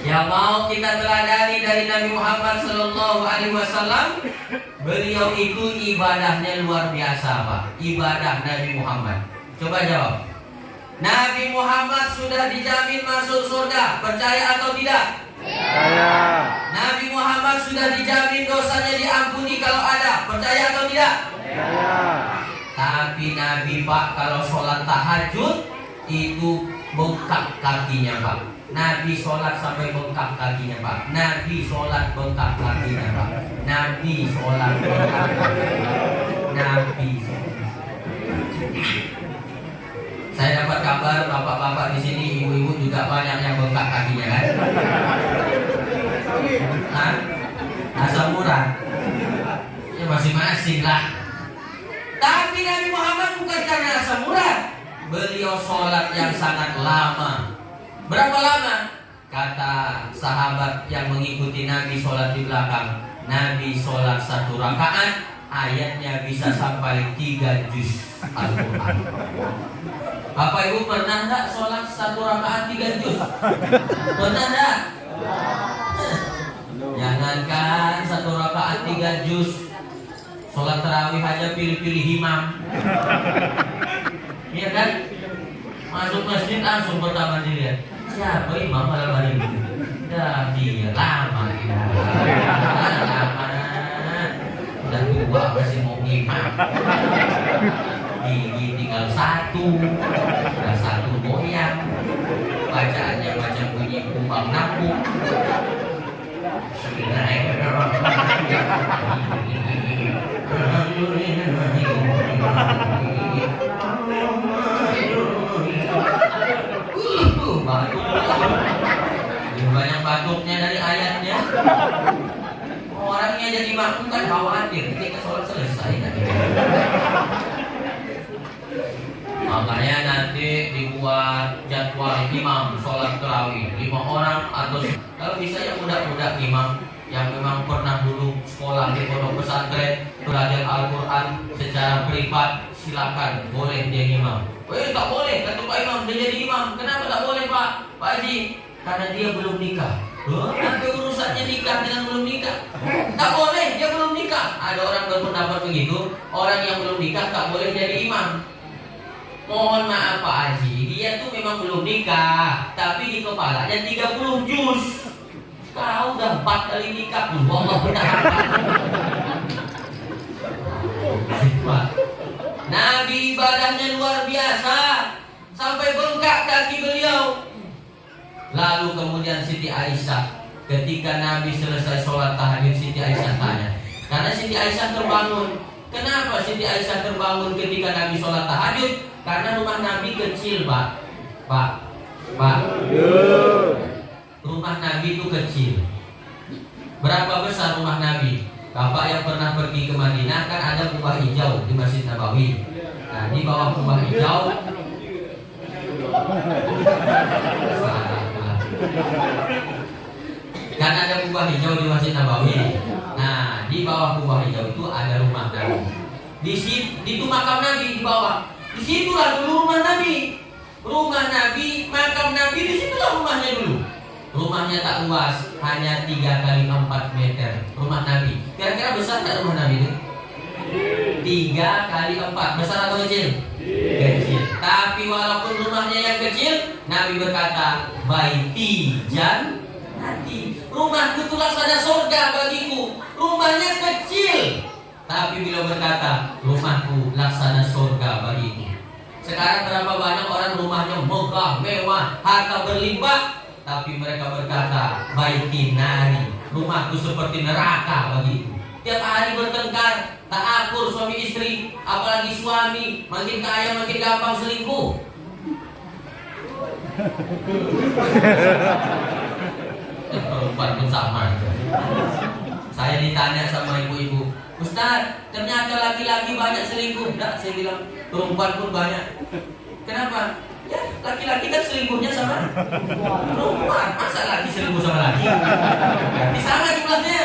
Yang mau kita teladani dari Nabi Muhammad Sallallahu Alaihi Wasallam, beliau itu ibadahnya luar biasa Pak. Ibadah Nabi Muhammad. Coba jawab. Nabi Muhammad sudah dijamin masuk surga, percaya atau tidak? Percaya. Nabi Muhammad sudah dijamin dosanya diampuni kalau ada, percaya atau tidak? Percaya. Tapi Nabi Pak kalau sholat tahajud itu bengkak kakinya Pak. Nabi sholat sampai bengkak kakinya Pak. Nabi sholat bengkak kakinya Pak. Nabi sholat bengkak kakinya. Nabi sholat. Saya dapat kabar bapak-bapak di sini, ibu-ibu juga banyak yang bengkak kakinya kan? Hah? Asam urat? Ya masing-masing lah. Tapi Nabi Muhammad bukan karena asam urat. Beliau sholat yang sangat lama. Berapa lama? Kata sahabat yang mengikuti Nabi sholat di belakang, Nabi sholat 1 rakaat, ayatnya bisa sampai 3 juz Al-Quran. Bapak Ibu pernah enggak sholat 1 rakaat 3 juz? Pernah enggak? Jangankan 1 rakaat 3 juz, sholat tarawih aja pilih-pilih imam. Iya kan? Masuk masjid langsung pertama dilihat siapa imam malam hari ini. Dah dia lama dia. Lama. Udah tua masih mau imam. Gigi tinggal 1. Udah 1 goyang. Bacaannya macam bunyi kumbang nampung. Batuk. Lebih banyak batuknya dari ayatnya. Orangnya jadi makmum kan khawatir ketika sholat selesai kan. Makanya nanti dibuat jadwal imam sholat tarawih 5 orang atau kalau bisa yang muda-muda imam yang memang pernah dulu sekolah di pondok pesantren belajar Al-Quran secara privat, silakan boleh dia imam. Tak boleh kata Pak Imam, dia jadi imam. Kenapa tak boleh Pak Haji? Karena dia belum nikah. Apa urusannya nikah dengan belum nikah? Tak boleh, dia belum nikah. Ada orang berpendapat begitu, orang yang belum nikah tak boleh jadi imam. Mohon maaf Pak Haji, dia tuh memang belum nikah, tapi di kepalanya 30 juz. Kau udah 4 kali nikah pun, Allah benar. Nabi ibadahnya luar biasa sampai bengkak kaki beliau. Lalu kemudian Siti Aisyah, ketika Nabi selesai sholat tahajud, Siti Aisyah tanya, karena Siti Aisyah terbangun. Kenapa Siti Aisyah terbangun ketika Nabi sholat tahajud? Karena rumah Nabi kecil, Pak. Rumah Nabi itu kecil. Berapa besar rumah Nabi? Bapak yang pernah pergi ke Madinah kan ada kubah hijau di Masjid Nabawi. Nah, di bawah kubah hijau kan ada kubah hijau di Masjid Nabawi. Nah, di bawah kubah hijau itu ada rumah Nabi. Di situ itu makam Nabi di bawah. Disitulah dulu rumah Nabi. Rumah Nabi, makam Nabi disitulah rumahnya dulu. Rumahnya tak luas, hanya 3 kali 4 meter. Rumah Nabi. Kira-kira besar tak rumah Nabi itu? 3 kali 4. Besar atau kecil? Kecil. Tapi walaupun rumahnya yang kecil, Nabi berkata, baiti jannati. Rumahku itu laksana surga bagiku. Rumahnya kecil, tapi beliau berkata, rumahku laksana surga bagiku. Sekarang berapa banyak orang rumahnya megah, mewah, harta berlimpah, tapi mereka berkata, baiti nari, rumahku seperti neraka bagiku. Tiap hari bertengkar, tak akur suami istri, apalagi suami makin kaya makin gampang selingkuh. Perempuan pun sama. Saya ditanya sama ibu-ibu, Ustaz, ternyata laki-laki banyak selingkuh. Enggak, saya bilang perempuan pun banyak. Kenapa? Ya, laki-laki kan selingkuhnya sama perempuan. Masa laki selingkuh sama laki? Berarti sama jumlahnya.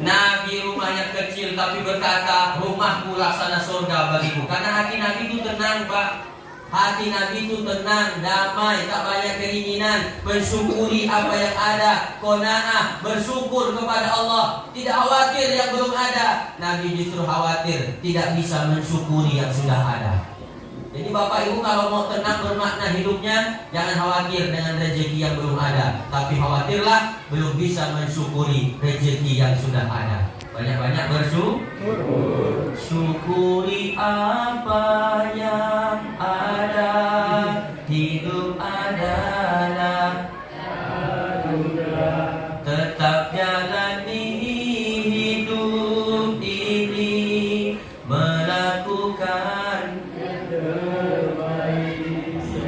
Nabi rumahnya kecil tapi berkata, rumahku laksana surga bagiku. Karena hati Nabi itu tenang, Pak. Hati Nabi itu tenang, damai, tak banyak keinginan, mensyukuri apa yang ada, qanaah, bersyukur kepada Allah, tidak khawatir yang belum ada. Nabi justru khawatir tidak bisa mensyukuri yang sudah ada. Jadi Bapak Ibu kalau mau tenang bermakna hidupnya, jangan khawatir dengan rezeki yang belum ada, tapi khawatirlah belum bisa mensyukuri rezeki yang sudah ada. Banyak-banyak bersyukur. Syukuri apa yang ada. Hidup adalah tetap jalani hidup ini, melakukan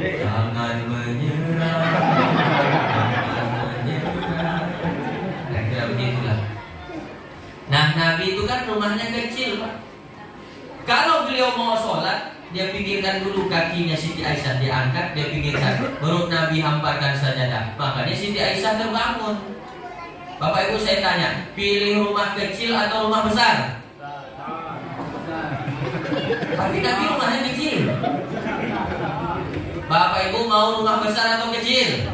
jangan menyerah. Kira-kira begitulah. Nah, Nabi itu kan rumahnya kecil, Pak. Kalau beliau mau sholat, dia pikirkan dulu kakinya Siti Aisyah diangkat, dia pikirkan perut Nabi hamparkan sajadah. Makanya Siti Aisyah terbangun. Bapak Ibu saya tanya, pilih rumah kecil atau rumah besar? Tapi Nabi rumahnya kecil. Bapak Ibu mau rumah besar atau kecil?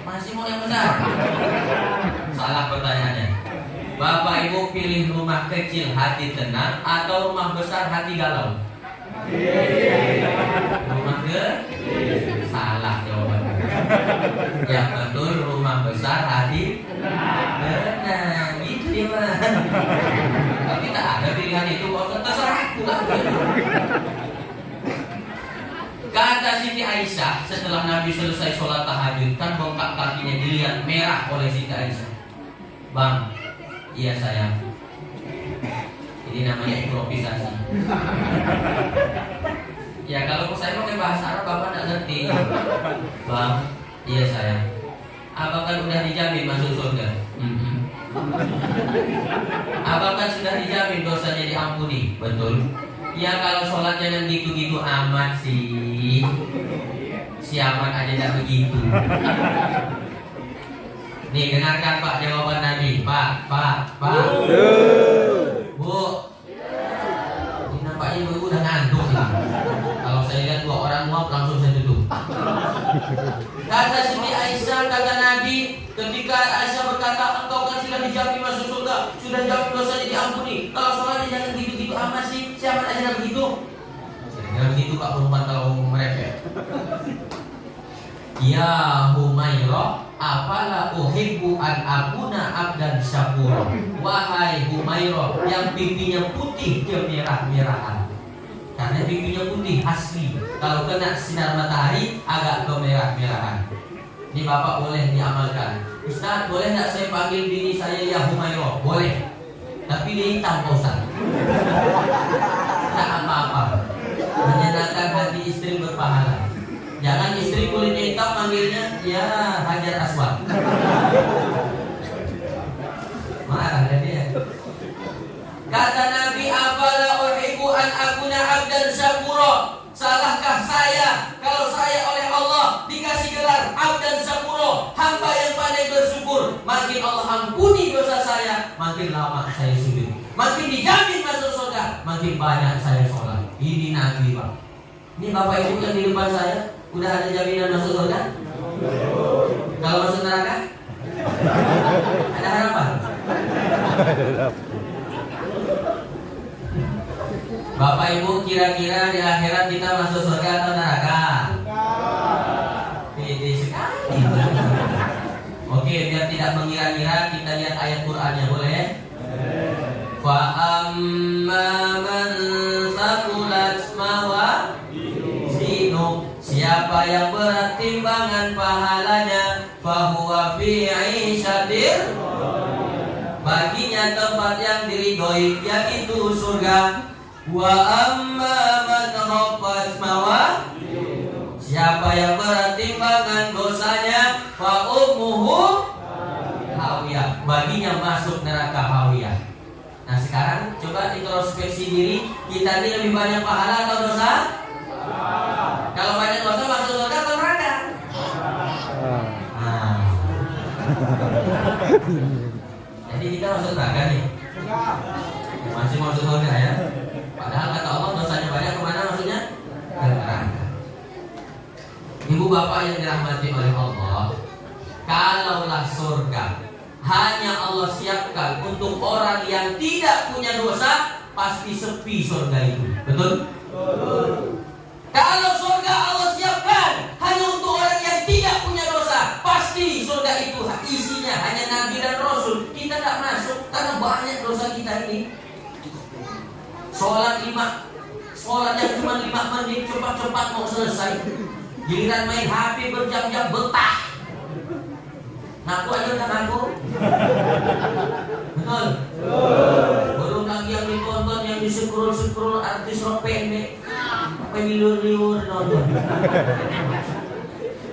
Masih mau yang besar? Salah pertanyaannya. Bapak Ibu pilih rumah kecil hati tenang atau rumah besar hati galau? Rumah kecil. Salah jawabannya. Yang betul rumah besar hati tenang. Itu dia, Pak. Tapi tak ada pilihan itu. Terserah pula. Kata Siti Aisyah, setelah Nabi selesai sholat tahajud, kan bongkak kakinya dilihat merah oleh Siti Aisyah. Bang, iya sayang, ini namanya improvisasi. Ya kalau saya pakai bahasa Arab bapak nggak ngerti. Bang, iya sayang, abang kan udah dijamin masuk surga. Abang kan sudah dijamin dosanya diampuni. Betul. Ya kalau sholat jangan gitu-gitu amat sih. Si amat aja tak begitu. Nih dengarkan Pak jawaban Nabi. Pak. Bu. Ini nampaknya ibu udah ngantuk nih. Kalau saya lihat dua orang nguap langsung saya tutup. Kata Siti Aisyah, kata Nabi, ketika Aisyah berkata, engkau kan sudah dijamin masuk surga, sudah jamin dosanya diampuni. Kalau sholatnya jangan gitu-gitu amat sih. Siapa aja dah begitu? Kira-kira begitu Pak perempuan kalau merepet. Ya Humairah, apalah uhibbu an akuna abdan syakura. Wahai Humairah yang pipinya putih kemerah-merahan. Karena pipinya putih asli. Kalau kena sinar matahari agak kemerah-merahan. Ini Bapak boleh diamalkan. Ustaz, boleh nggak saya panggil bini saya ya Humairah? Boleh. Tapi dia hitam Pak Ustaz. Tak apa-apa. Menyenangkan hati istri berpahala. Jangan istri kulitnya hitam panggilnya ya Hajar Aswad. Marah kan dia. Kata Nabi, apalah uhibbu an akuna abdan syakura. Salahkah saya kalau saya oleh Allah dikasih gelar abdan syakura, hamba yang pandai bersyukur. Makin Allah ampuni dosa saya, makin lama saya sujud. Makin dijamin masuk surga, makin banyak saya sholat. Ini Nabi Pak. Ini Bapak Ibu yang di depan saya, udah ada jaminan masuk surga? Kalau masuk neraka? Ada harapan? Bapak Ibu, kira-kira di akhirat kita masuk surga atau neraka? Pede sekali. Oke, biar tidak mengira-ngira, kita lihat ayat Qur'annya, boleh? Fa amma man saqulat mawazinu, siapa yang berat timbangan pahalanya, fahuwa fi 'ishatir, baginya tempat yang diridhoi yaitu surga. Wa amma man khaffat mawazinu, siapa yang berat timbangan dosanya, fa ummuhu hawiyah, baginya masuk neraka hawiyah. Nah sekarang coba introspeksi diri, kita ini lebih banyak pahala atau dosa? Kalau banyak dosa masuk surga atau neraka? Jadi kita masuk neraka nih. Masih masuk surga ya. Padahal kata Allah dosanya banyak, kemana maksudnya? Ke neraka. Ibu bapak yang dirahmati oleh Allah, kalaulah surga hanya Allah siapkan untuk orang yang tidak punya dosa, pasti sepi surga itu. Betul? Kalau surga Allah siapkan hanya untuk orang yang tidak punya dosa, pasti surga itu isinya hanya Nabi dan Rasul. Kita tidak masuk karena banyak dosa kita ini. Sholat yang cuma 5 menit cepat-cepat mau selesai. Giliran main HP berjam-jam betah. Ngaku aja udah ngaku. Betul? Belum lagi yang ditonton, yang di-scroll artis rock pendek, sampai liur-liur nonton.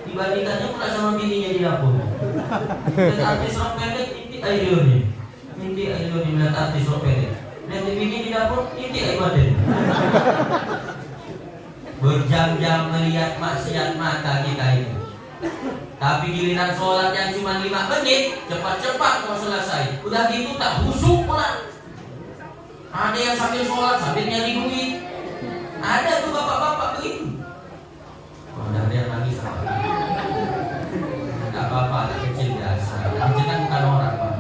Dibandingkannya pula sama bininya di dapur. Dan artis rock pendek, inti liurnya. Inti liurnya melihat artis rock pendek. Dan bini di dapur, inti badan. Berjam-jam melihat maksiat mata kita itu. Tapi giliran sholat yang cuma 5 menit, cepat-cepat mau selesai. Udah gitu tak busuk pula. Ada yang sambil sholat sambil nyari duit. Ada tuh bapak-bapak begitu. Udah ada yang nangis apa? Tidak apa-apa, anak kecil biasa. Anak kecil kan bukan orang Pak.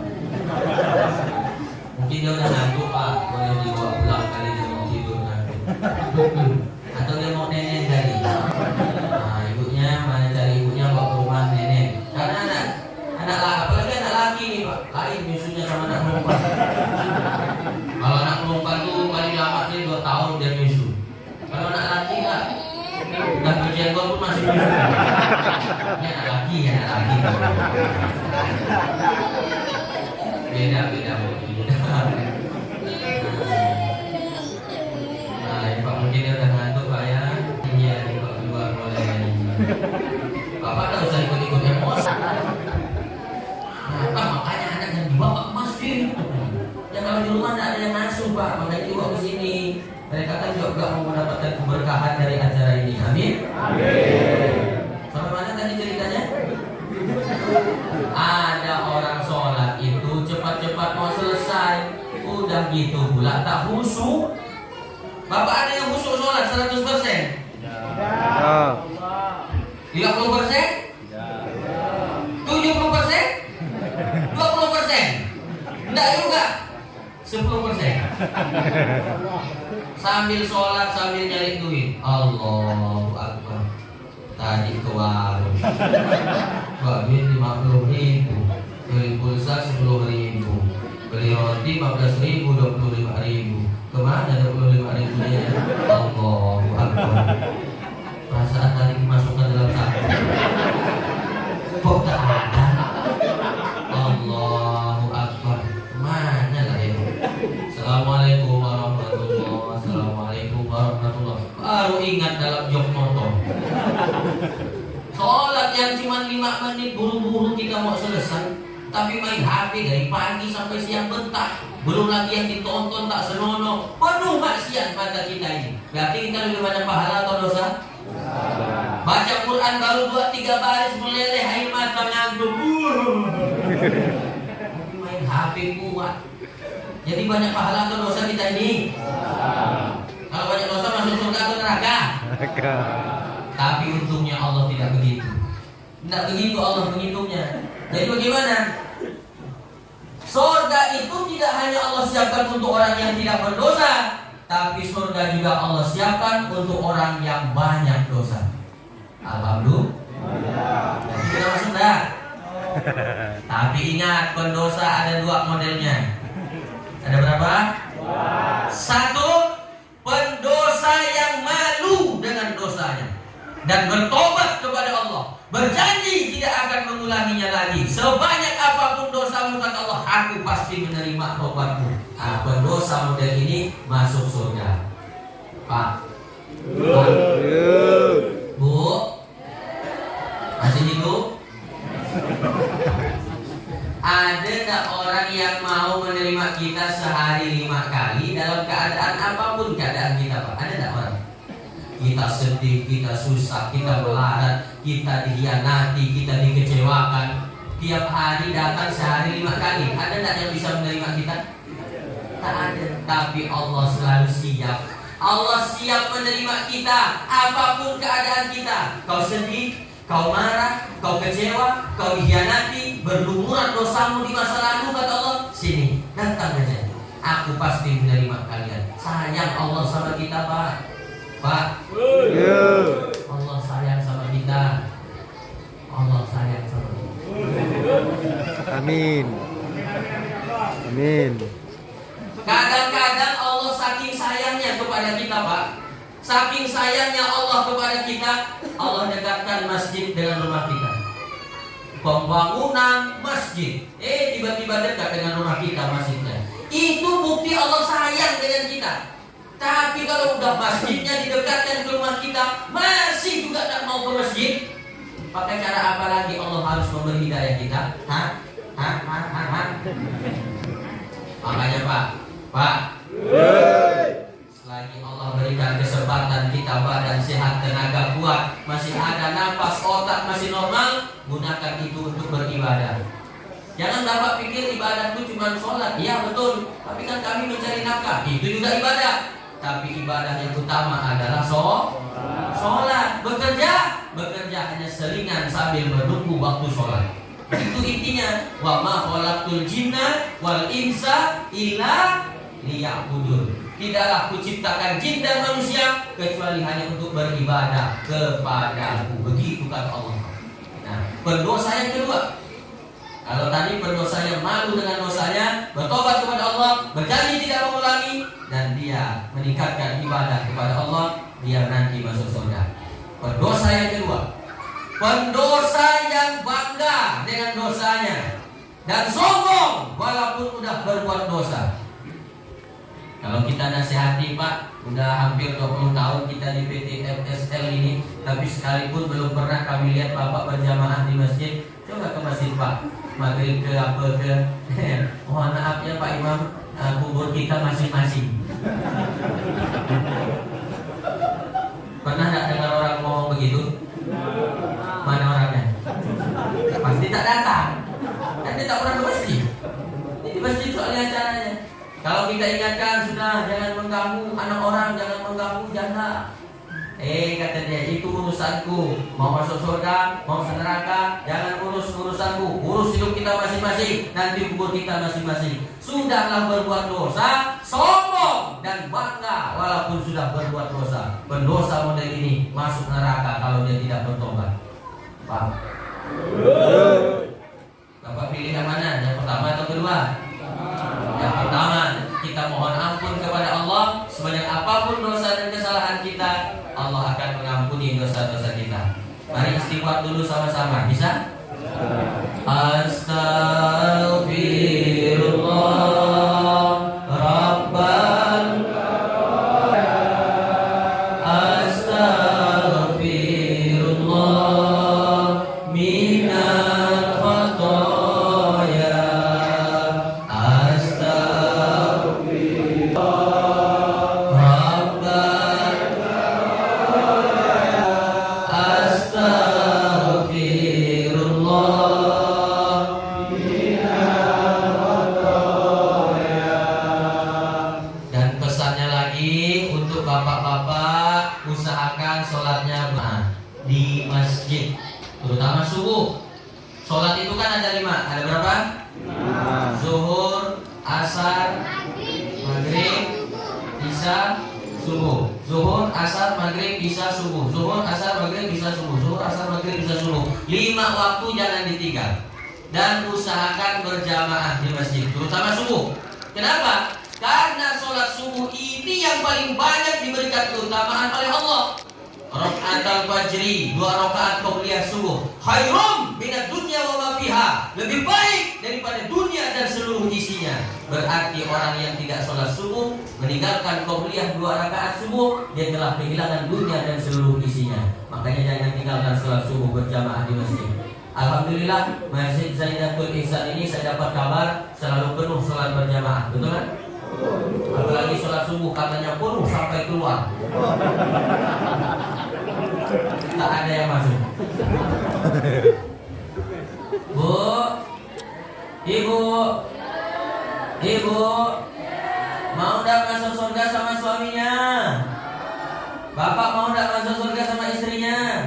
Mungkin dia udah ngantuk Pak, boleh dibawa pulang kali dia mau tidur nanti. Atau dia mau nenek tadi. Nah ibunya, mana cari ibunya bawa ke rumah nenek. Karena anak apalagi anak laki nih Pak, lain nyusunya sama anak perempuan. Kalau anak perempuan tuh paling lama nih 2 tahun dia nyusu. Kalau anak laki enggak, juga mau mendapatkan keberkahan dari acara ini. Amin. Sampai mana tadi ceritanya? Ada orang sholat itu cepat-cepat mau selesai, udah gitu pula tak khusyuk. Bapak ada yang khusyuk sholat 100%? Ya. 30%? 70%? 20%? Enggak juga. 10%. Sambil sholat sambil nyari duit. Allahu Akbar. Tadi ke warung, duit 50.000, beli pulsa 10.000, beli roti 15.000, 25.000. Kemana 25.000 nya? Allahu Akbar. Perasaan tadi dimasukkan dalam saku. Kok tak ada? Allahu Akbar. Mana lah itu? Assalamualaikum warahmatullahi wabarakatuh. Assalamualaikum warahmatullahi wabarakatuh. Baru ingat dalam jok motor. Sholat yang cuma 5 menit buru-buru kita mau selesai, tapi main HP dari pagi sampai siang betah. Belum lagi yang ditonton tak senonoh. Penuh maksiat mata kita ini. Berarti kita lebih banyak pahala atau dosa? Baca Quran baru 2-3 baris meleleh air mata ngantuk. Main HP kuat. Jadi banyak pahala atau dosa kita ini? Kalau banyak dosa masuk surga atau neraka? Tapi untungnya Allah tidak begitu. Tidak begitu Allah menghitungnya. Jadi bagaimana? Surga itu tidak hanya Allah siapkan untuk orang yang tidak berdosa, tapi surga juga Allah siapkan untuk orang yang banyak dosa. Alhamdulillah. Jadi kita masuk dah. Tapi ingat, pendosa ada 2 modelnya. Ada berapa? 1, pendosa yang malu dengan dosanya dan bertobat kepada Allah, berjanji tidak akan mengulanginya lagi. Sebanyak apapun dosamu, kata Allah, aku pasti menerima tobatmu. Nah, pendosa model ini masuk surga. Pak, Pak, Bu, masih hidup? Ada tak orang yang mau menerima kita sehari 5 kali dalam keadaan apapun keadaan kita, Pak? Ada tak orang? Kita sedih, kita susah, kita melarat, kita dikhianati, kita dikecewakan. Tiap hari datang sehari 5 kali. Ada tak yang bisa menerima kita? Tak ada. Tapi Allah selalu siap. Allah siap menerima kita apapun keadaan kita. Kau sedih, kau marah, kau kecewa, kau dikhianati, berlumuran dosamu di masa lalu, kata Allah, sini, datang saja. Aku pasti menerima kalian. Sayang Allah sama kita, Pak. Pak, Allah sayang sama kita. Allah sayang sama kita. Amin. Amin. Kadang-kadang Allah saking sayangnya kepada kita, Pak. Saking sayangnya Allah kepada kita, Allah dekatkan masjid dengan rumah kita. Pembangunan masjid, tiba-tiba dekat dengan rumah kita masjidnya. Itu bukti Allah sayang dengan kita. Tapi kalau udah masjidnya didekatkan ke rumah kita, masih juga tak mau ke masjid, pakai cara apa lagi Allah harus memberi hidayah kita? Makanya Pak, selagi Allah berikan kesempatan kita badan sehat, tenaga kuat, masih ada nafas, otak masih normal, gunakan itu untuk beribadah. Jangan Bapak pikir ibadah itu cuma sholat. Iya betul, tapi kan kami mencari nafkah, itu juga ibadah. Tapi ibadah yang utama adalah sholat. Bekerja hanya selingan sambil menunggu waktu sholat. Itu intinya. Wa ma khalaqtul jinna wal insa illa liya'budun. Tidaklah kuciptakan jin dan manusia kecuali hanya untuk beribadah kepadaku. Begitu kata Allah. Nah, pendosa yang kedua. Kalau tadi pendosa yang malu dengan dosanya, bertobat kepada Allah, berjanji tidak mengulangi, dan dia meningkatkan ibadah kepada Allah, dia nanti masuk surga. Pendosa yang kedua, pendosa yang bangga dengan dosanya dan sombong walaupun udah berbuat dosa. Kalau kita nasihati, Pak, udah hampir 20 tahun kita di PT FSL ini, tapi sekalipun belum pernah kami lihat Bapak berjamaah di masjid. Coba ke masjid, Pak, maghrib ke apa ke mohon maaf ya Pak Imam, kubur kita masing-masing. Pernah nggak dengar orang ngomong begitu? Mana orangnya? Pasti tak datang. Kan dia tak pernah ke masjid. Ini di masjid soalnya acaranya. Kalau kita ingatkan sudah, jangan mengganggu anak orang, jangan mengganggu janda. Kata dia, itu urusanku. Mau masuk surga, mau ke neraka, jangan urus urusanku. Urus hidup kita masing-masing, nanti kubur kita masing-masing. Sudahlah berbuat dosa, sombong dan bangga walaupun sudah berbuat dosa. Pendosa model ini masuk neraka kalau dia tidak bertobat. Paham? Bapak pilih yang mana? Yang pertama atau kedua? Yang pertama, kita mohon ampun kepada Allah. Sebanyak apapun dosa dan kesalahan kita, Allah akan mengampuni dosa-dosa kita. Mari istighfar dulu sama-sama. Bisa? Astaghfirullah Rabban Astaghfirullah minal khataya bapak-bapak usahakan sholatnya di masjid, terutama subuh. Sholat itu kan ada 5, ada berapa? Zuhur, asar, maghrib, isya, subuh. Zuhur, asar, maghrib, isya, subuh. Zuhur, asar, maghrib, isya, subuh. Zuhur, asar, maghrib, isya, subuh. 5 waktu jangan ditinggal. Dan usahakan berjamaah di masjid, terutama subuh. Kenapa? Karena sholat subuh ini yang paling banyak diberikan keutamaan oleh Allah. Rakaat al-fajri, 2 rakaat qabliyah subuh, khairum minad dunya wa ma fiha, lebih baik daripada dunia dan seluruh isinya. Berarti orang yang tidak sholat subuh, meninggalkan qabliyah 2 rakaat subuh, dia telah kehilangan dunia dan seluruh isinya. Makanya jangan tinggalkan sholat subuh berjamaah di masjid. Alhamdulillah, Masjid Zaidatul Ihsan ini saya dapat kabar selalu penuh sholat berjamaah, betul kan? Apalagi sholat subuh katanya penuh sampai keluar. Tak ada yang masuk. Bu, ibu, mau ndak masuk surga sama suaminya? Bapak mau ndak masuk surga sama istrinya?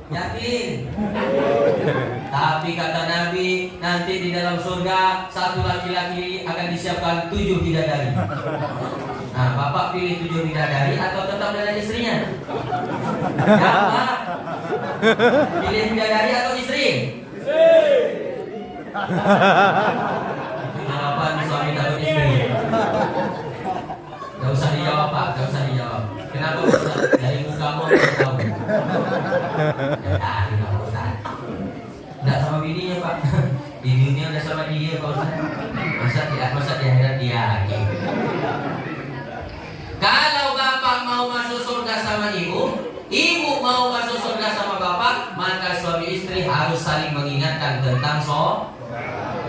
Yakin? Tapi kata Nabi, nanti di dalam surga 1 laki-laki akan disiapkan 7 bidadari. Nah, bapak pilih 7 bidadari atau tetap dengan istrinya? Jawab. Pilih bidadari atau istri? Itu jawaban suami takut istri. Gak usah dijawab Pak, gak usah dijawab. Kenapa Ustaz? Dari mukamu aku tahu. Dari Pak Ustaz. Nggak sama bininya Pak. Di dunia udah sama dia Pak Ustaz. Masa di akhirat dia lagi. Kalau bapak mau masuk surga sama ibu mau masuk surga sama bapak, maka suami istri harus saling mengingatkan tentang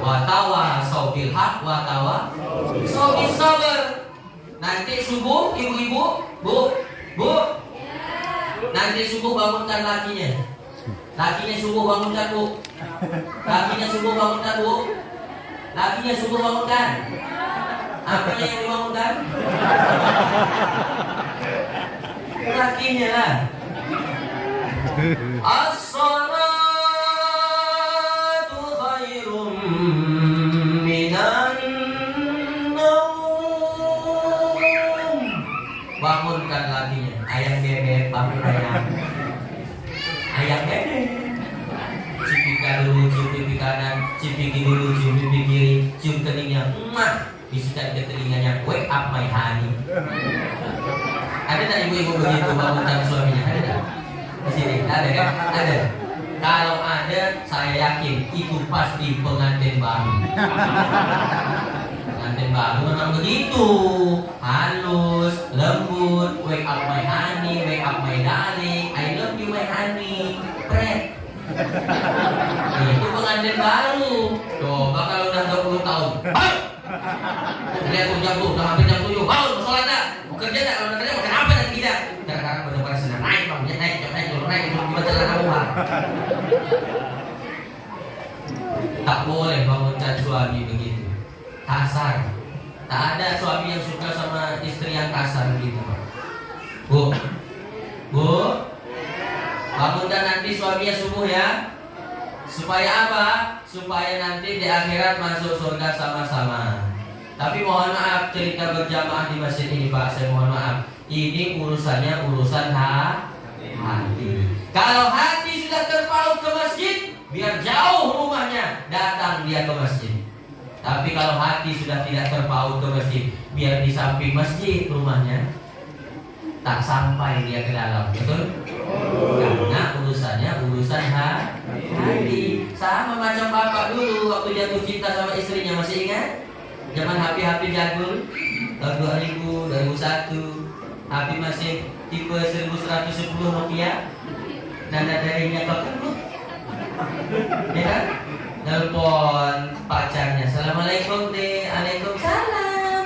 watawasau bil haq watawasau bis sabr. Nanti subuh ibu-ibu, bu, nanti subuh bangunkan lakinya. Lakinya subuh bangunkan bu. Lakinya subuh bangunkan bu. Lakinya subuh bangunkan. Apanya yang dibangunkan? Lakinya lah. As-salatu khairum minan naum. Bangunkan lakinya. Ayam bebek, bangun ayam. Ayam bebek. Cium pipi dulu, cium pipi kanan, cium pipi dulu, cium pipi kiri, cium keningnya. Bisikan ke telinganya, wake up my honey. Ada tak ibu-ibu begitu bangunkan suaminya? Ada tak? Di sini ada kan? Ada. Kalau ada, saya yakin itu pasti pengantin baru. Pengantin baru memang begitu, halus, lembut. Wake up my honey, wake up my darling, I love you my honey. Pret. Itu pengantin baru. Coba kalau udah 20 tahun. Lihat jam tuh, udah hampir jam 7. Bangun, sholat dah. Mau kerja tak? Kalau kerja makan apa nanti tidak? naik menjelang rumah. Tak boleh bangunkan suami begitu, kasar. Tak ada suami yang suka sama istri yang kasar begitu, Pak. Bu, bangunkan nanti suaminya subuh ya. Supaya apa? Supaya nanti di akhirat masuk surga sama-sama. Tapi mohon maaf, cerita berjamaah di masjid ini, Pak, saya mohon maaf. Ini urusannya urusan hati. Kalau hati sudah terpaut ke masjid, biar jauh rumahnya, datang dia ke masjid. Tapi kalau hati sudah tidak terpaut ke masjid, biar di samping masjid rumahnya, tak sampai dia ke dalam. Betul? Karena urusannya urusan hati. Sama macam bapak dulu waktu jatuh cinta sama istrinya, masih ingat? Zaman HP jadul tahun 2000, 2001, HP masih tipe 1110 Nokia, nada darinya kekemut, ya kan? Telepon pacarnya, assalamualaikum deh, waalaikumsalam.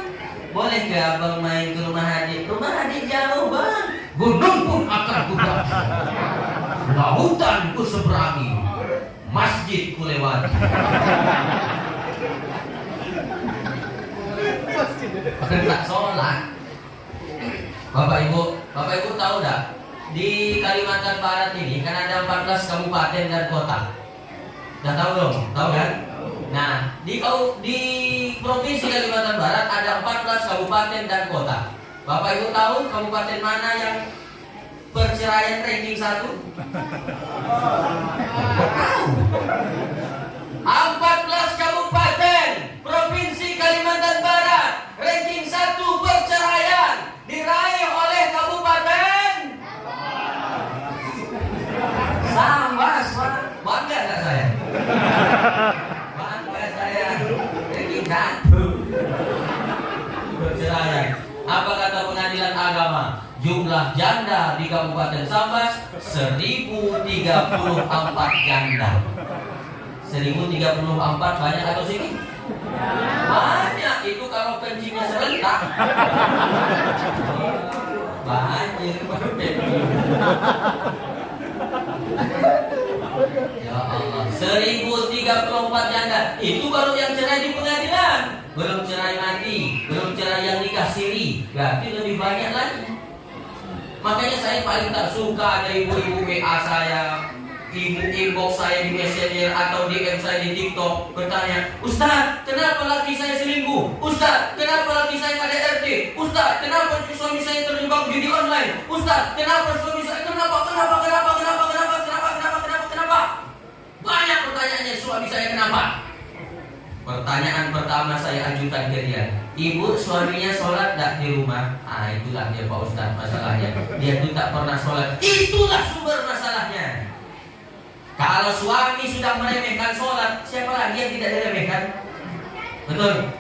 Boleh ke abang main ke rumah adik? Rumah adik jauh bang. Gunung pun akan kuda, lautan ku seberangi, masjid ku lewati. Akan tak sholat. Bapak ibu tahu dah? Di Kalimantan Barat ini kan ada 14 kabupaten dan kota. Dah tahu belum? Tahu kan? Nah, di provinsi Kalimantan Barat ada 14 kabupaten dan kota. Bapak ibu tahu kabupaten mana yang perceraian ranking 1? Tahu. 14 kabupaten provinsi Kalimantan Barat ranking 1 perceraian diraih oleh kabupaten Sambas. Bangga tak saya? Bangga saya. Ranking 1 perceraian. Apa kata pengadilan agama? Jumlah janda di Kabupaten Sambas 1034 janda. 1034 banyak atau sedikit? Banyak. Itu kalau kencingnya serentak. Banjir. Ya Allah, 1034 janda. Itu baru yang cerai di pengadilan. Belum cerai mati, belum cerai yang nikah siri. Berarti lebih banyak lagi. Makanya saya paling tak suka ada ibu-ibu WA saya, ibu inbox saya di Messenger atau DM saya di TikTok bertanya, Ustaz, kenapa laki saya selingkuh? Ustaz, kenapa laki saya KDRT? Ustaz, kenapa suami saya terjebak judi online? Ustaz, kenapa suami saya kenapa? Banyak pertanyaannya, suami saya kenapa? Pertanyaan pertama saya ajukan ke dia, ibu suaminya sholat tak di rumah? Itulah dia Pak Ustaz masalahnya. Dia itu tak pernah sholat. Itulah sumber masalahnya. Kalau suami sudah meremehkan sholat, siapa lagi yang tidak diremehkan? Betul?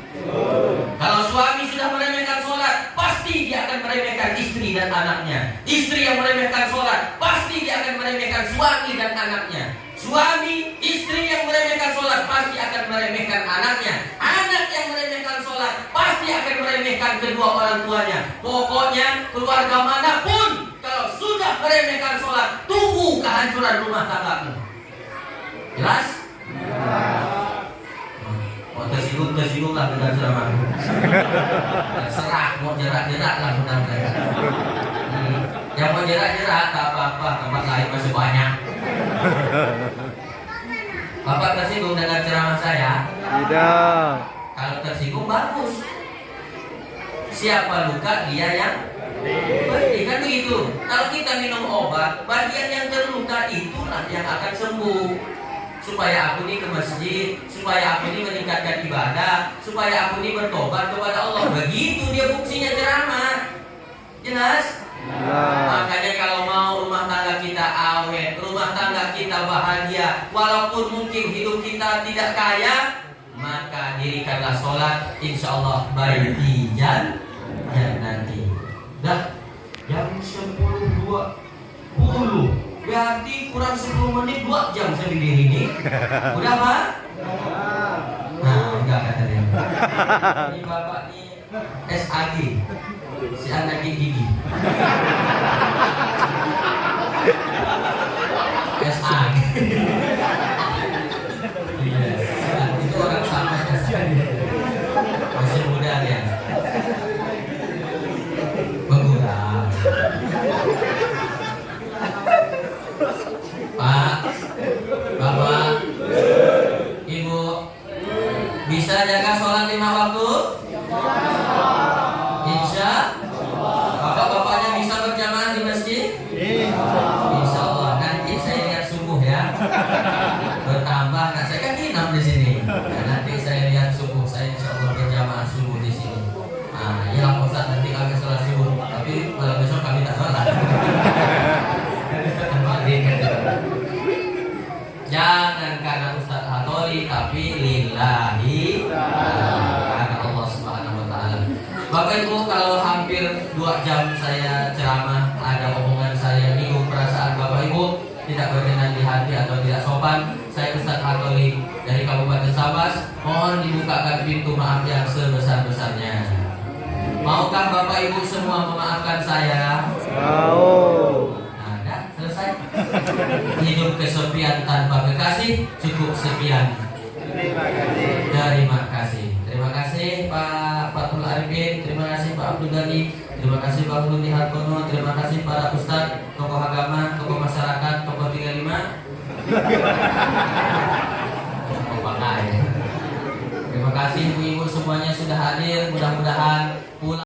Kalau suami sudah meremehkan sholat, pasti dia akan meremehkan istri dan anaknya. Istri yang meremehkan sholat, pasti dia akan meremehkan suami dan anaknya. Suami, istri yang meremehkan sholat pasti akan meremehkan anaknya. Anak yang meremehkan sholat pasti akan meremehkan kedua orang tuanya. Pokoknya keluarga manapun kalau sudah meremehkan sholat, tunggu kehancuran rumah tanggamu. Jelas? Mau tersinggung lah dengan ceramah. Serah, mau jerak-jerak lah mudah-mudahan. Yang mau jerak-jerak tak apa-apa, tempat lain masih banyak. Bapak tersinggung dengan ceramah saya? Tidak. Kalau tersinggung bagus. Siapa luka dia yang berarti kan begitu. Kalau kita minum obat, bagian yang terluka itulah yang akan sembuh. Supaya aku ini ke masjid, supaya aku ini meningkatkan ibadah, supaya aku ini bertobat kepada Allah. Begitu dia fungsinya ceramah. Jelas? Makanya kalau mau rumah tangga kita awet, rumah tangga kita bahagia, walaupun mungkin hidup kita tidak kaya, maka dirikanlah sholat, insya Allah baik di nanti. Dah jam 10.20, berarti kurang 10 menit 2 jam saya berdiri ini. Udah Pak? Nah enggak kata dia. Ini bapak nih SAG, si anak gigi. Iya, itu orang sama masih muda dia. Pengurang. Pak, Bapak, Ibu, bisa jaga sholat 5 waktu? Insya Bapak-bapaknya bisa berjamaah di masjid? Insya Allah. Nanti saya lihat subuh ya. Bertambah, nah saya kan nginap di sini. Nah, nanti saya lihat subuh, saya insya Allah berjamaah subuh di sini. Nah, ya Pak Ustaz, nanti kami sholat subuh, tapi malam besok kami tak sholat. Jangan karena Ustaz Hatoli, tapi lillahi karena Allah Subhanahu wa taala. Bapak Ibu, kalau hampir 2 jam saya ceramah, ada omongan saya menyinggung perasaan Bapak Ibu, tidak berkenan di hati atau tidak sopan, saya Ustaz Hatoli dari Kabupaten Sabas, mohon dibukakan pintu maaf yang sebesar-besarnya. Maukah Bapak Ibu semua memaafkan saya? Mau. Nah, selesai. Hidup kesepian tanpa kekasih, cukup sekian. Terima kasih. Terima kasih Pak Fathul Arifin, terima kasih Pak Abdul Ghani, terima kasih Pak Nurul Hartono, terima kasih para ustadz, tokoh agama, tokoh masyarakat, tokoh 35. Tokoh bangga ya. Terima kasih ibu-ibu semuanya sudah hadir, mudah-mudahan pulang